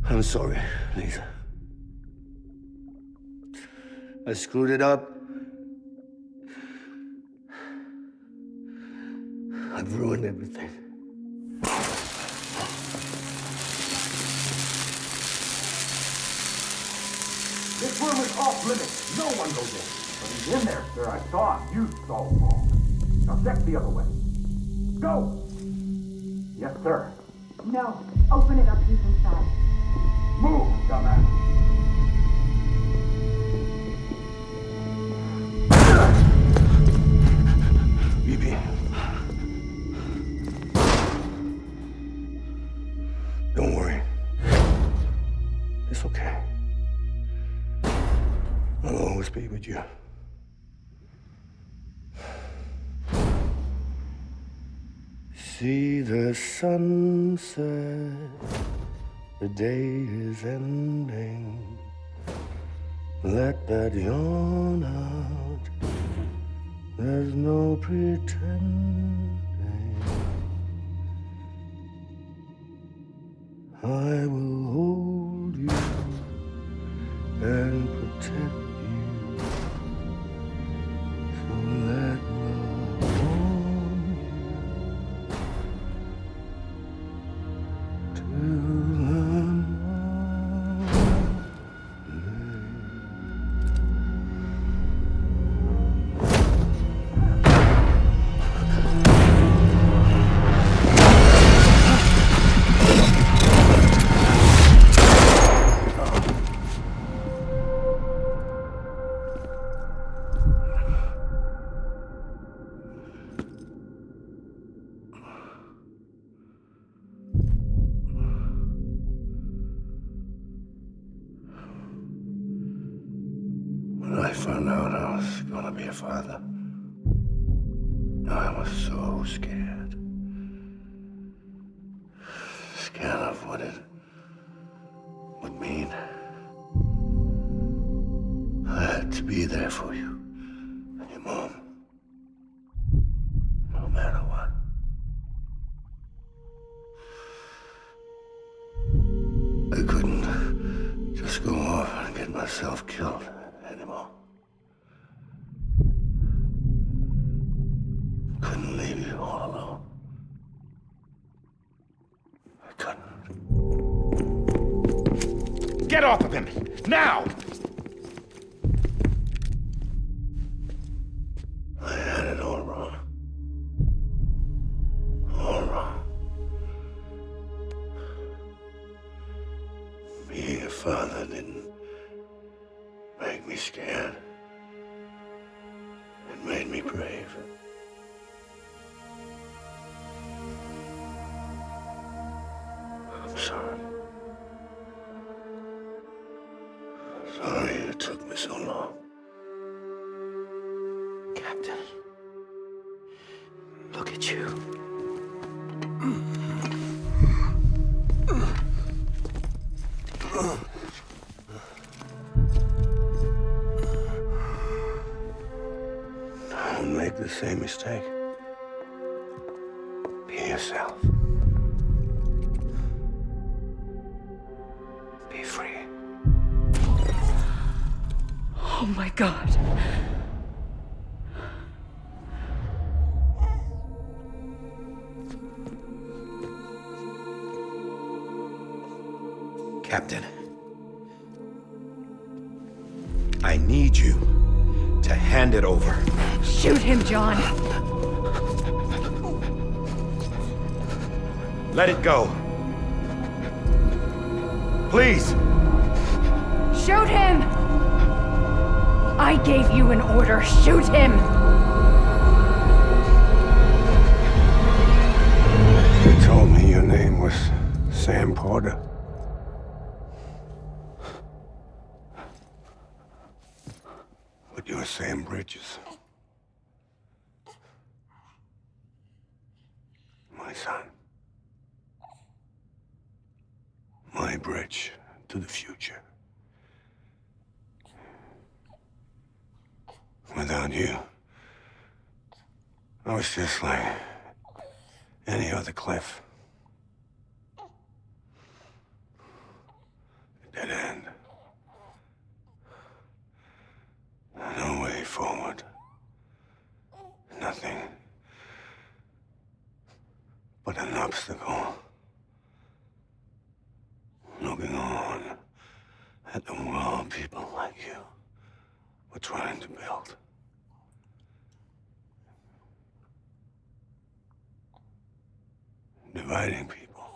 I'm sorry, Lisa. I screwed it up. I've ruined everything. This room is off limits. No one goes in. But he's in there, sir. I saw him. You saw him wrong. Now check the other way. Go! Yes, sir. No. Open it up. He's inside. Move, dumbass. BB. Don't worry. It's okay. I'll always be with you. See the sunset. The day is ending. Let that yawn out. There's no pretending. I will hold you and protect you. So let love found out I was gonna be a father, I was so scared. Scared of what it would mean. I had to be there for you and your mom, no matter what. I couldn't just go off and get myself killed anymore. Couldn't leave you all alone. I couldn't. Get off of him! Now! I had it all wrong. All wrong. Being a father didn't make me scared. It made me brave. I'm sorry. Sorry it took me so long. Captain, look at you. Don't make the same mistake. Be yourself. Be free. Oh my God. Captain, I need you to hand it over. Shoot him, John. Let it go. Please. Shoot him! I gave you an order. Shoot him! You told me your name was Sam Porter. But you're Sam Bridges. My son. My bridge to the future. Without you, I was just like any other Cliff. A dead end. No way forward. Nothing but an obstacle. Looking on at the world people like you were trying to build. Dividing people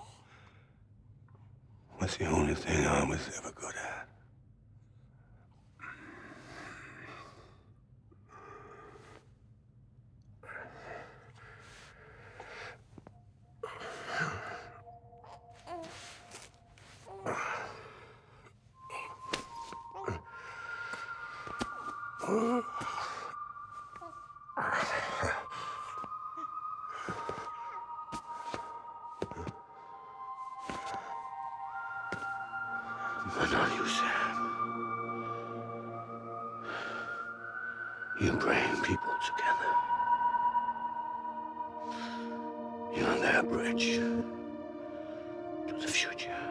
was the only thing I was ever good at. But not you, Sam. You bring people together. You're their bridge to the future.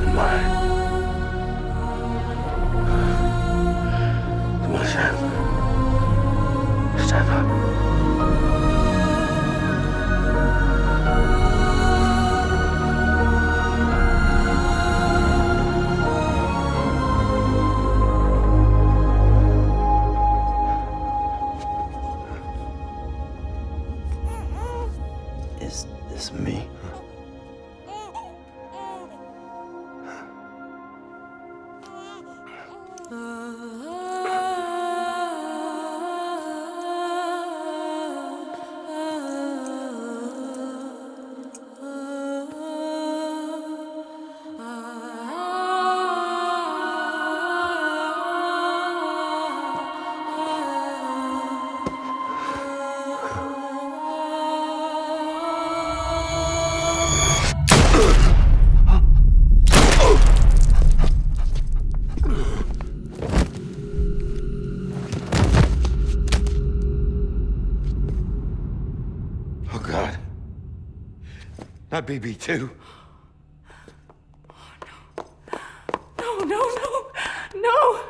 And mine. Come on, Sam. Stand up. Is this me? Not BB2. No, no, no, no!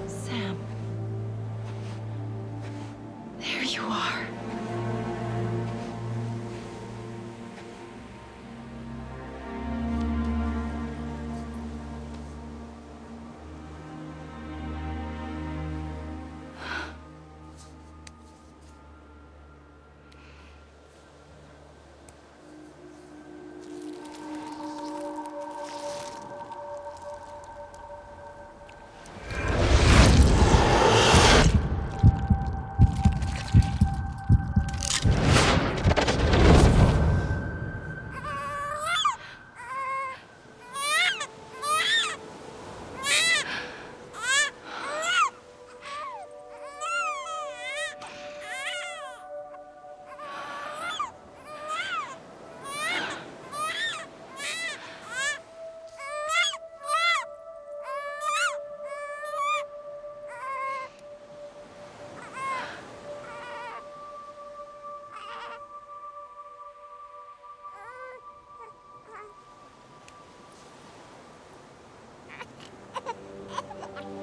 Sam. There you are.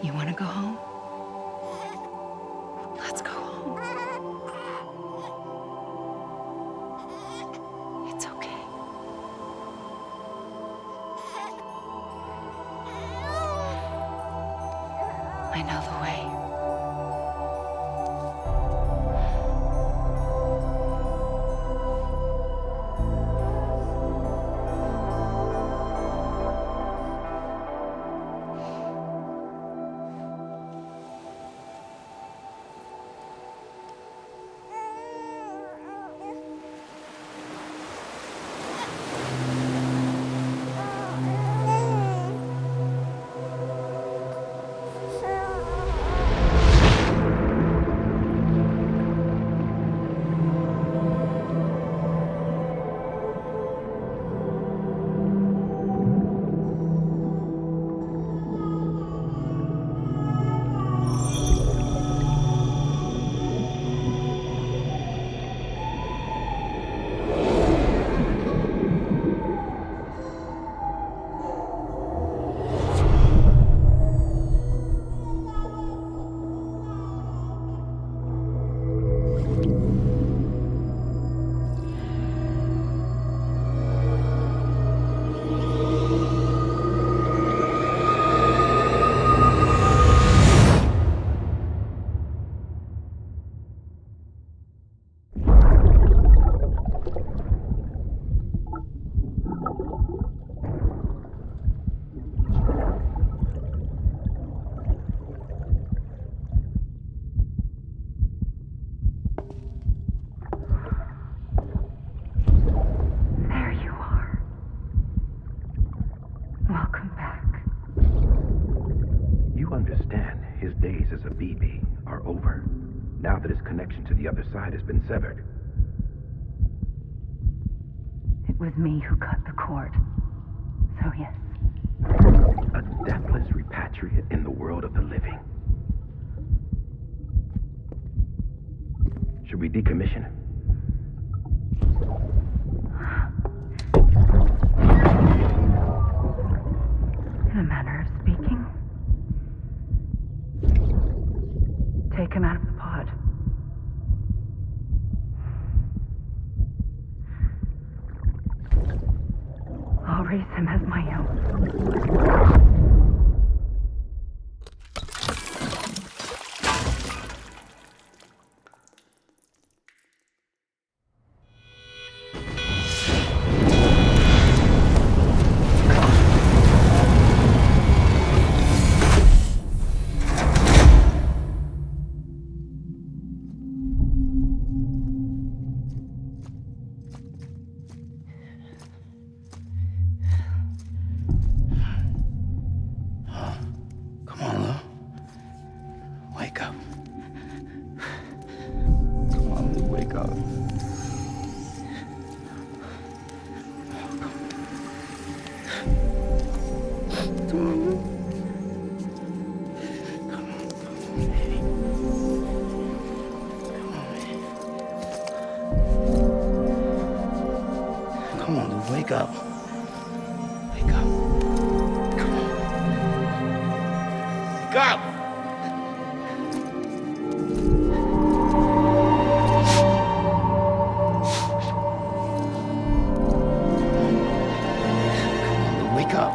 You want to go home? Let's go home. It's okay. I know the way. now that his connection to the other side has been severed. It was me who cut the cord. So yes. A deathless repatriate in the world of the living. Should we decommission him? take him out of the pod. I'll raise him as my own. Come on, Lou. Wake up. Come on, Lou, wake up. Come on, Lou. Come on, Lou, wake up. Wake up. Come on. Wake up! Come on, Lou, wake up.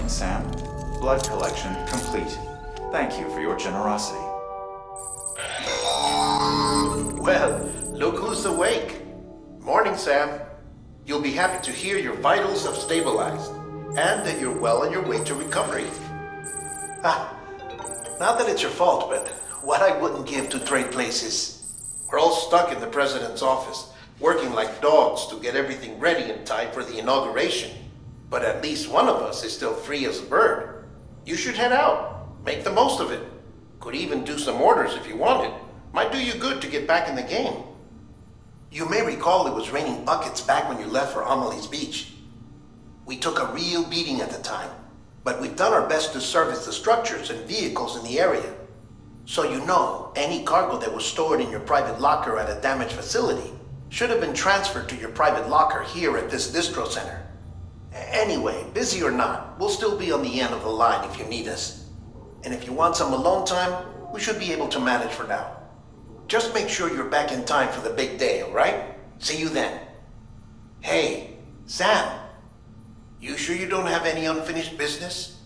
Sam. Blood collection complete. Thank you for your generosity. Well, look who's awake. Morning, Sam. You'll be happy to hear your vitals have stabilized, and that you're well on your way to recovery. Not that it's your fault, but what I wouldn't give to trade places. We're all stuck in the president's office, working like dogs to get everything ready in time for the inauguration. But at least one of us is still free as a bird. You should head out. Make the most of it. Could even do some orders if you wanted. Might do you good to get back in the game. You may recall it was raining buckets back when you left for Amelie's Beach. We took a real beating at the time, but we've done our best to service the structures and vehicles in the area. So you know, any cargo that was stored in your private locker at a damaged facility should have been transferred to your private locker here at this distro center. Anyway, busy or not, we'll still be on the end of the line if you need us. And if you want some alone time, we should be able to manage for now. Just make sure you're back in time for the big day, all right? See you then. Hey, Sam, you sure you don't have any unfinished business?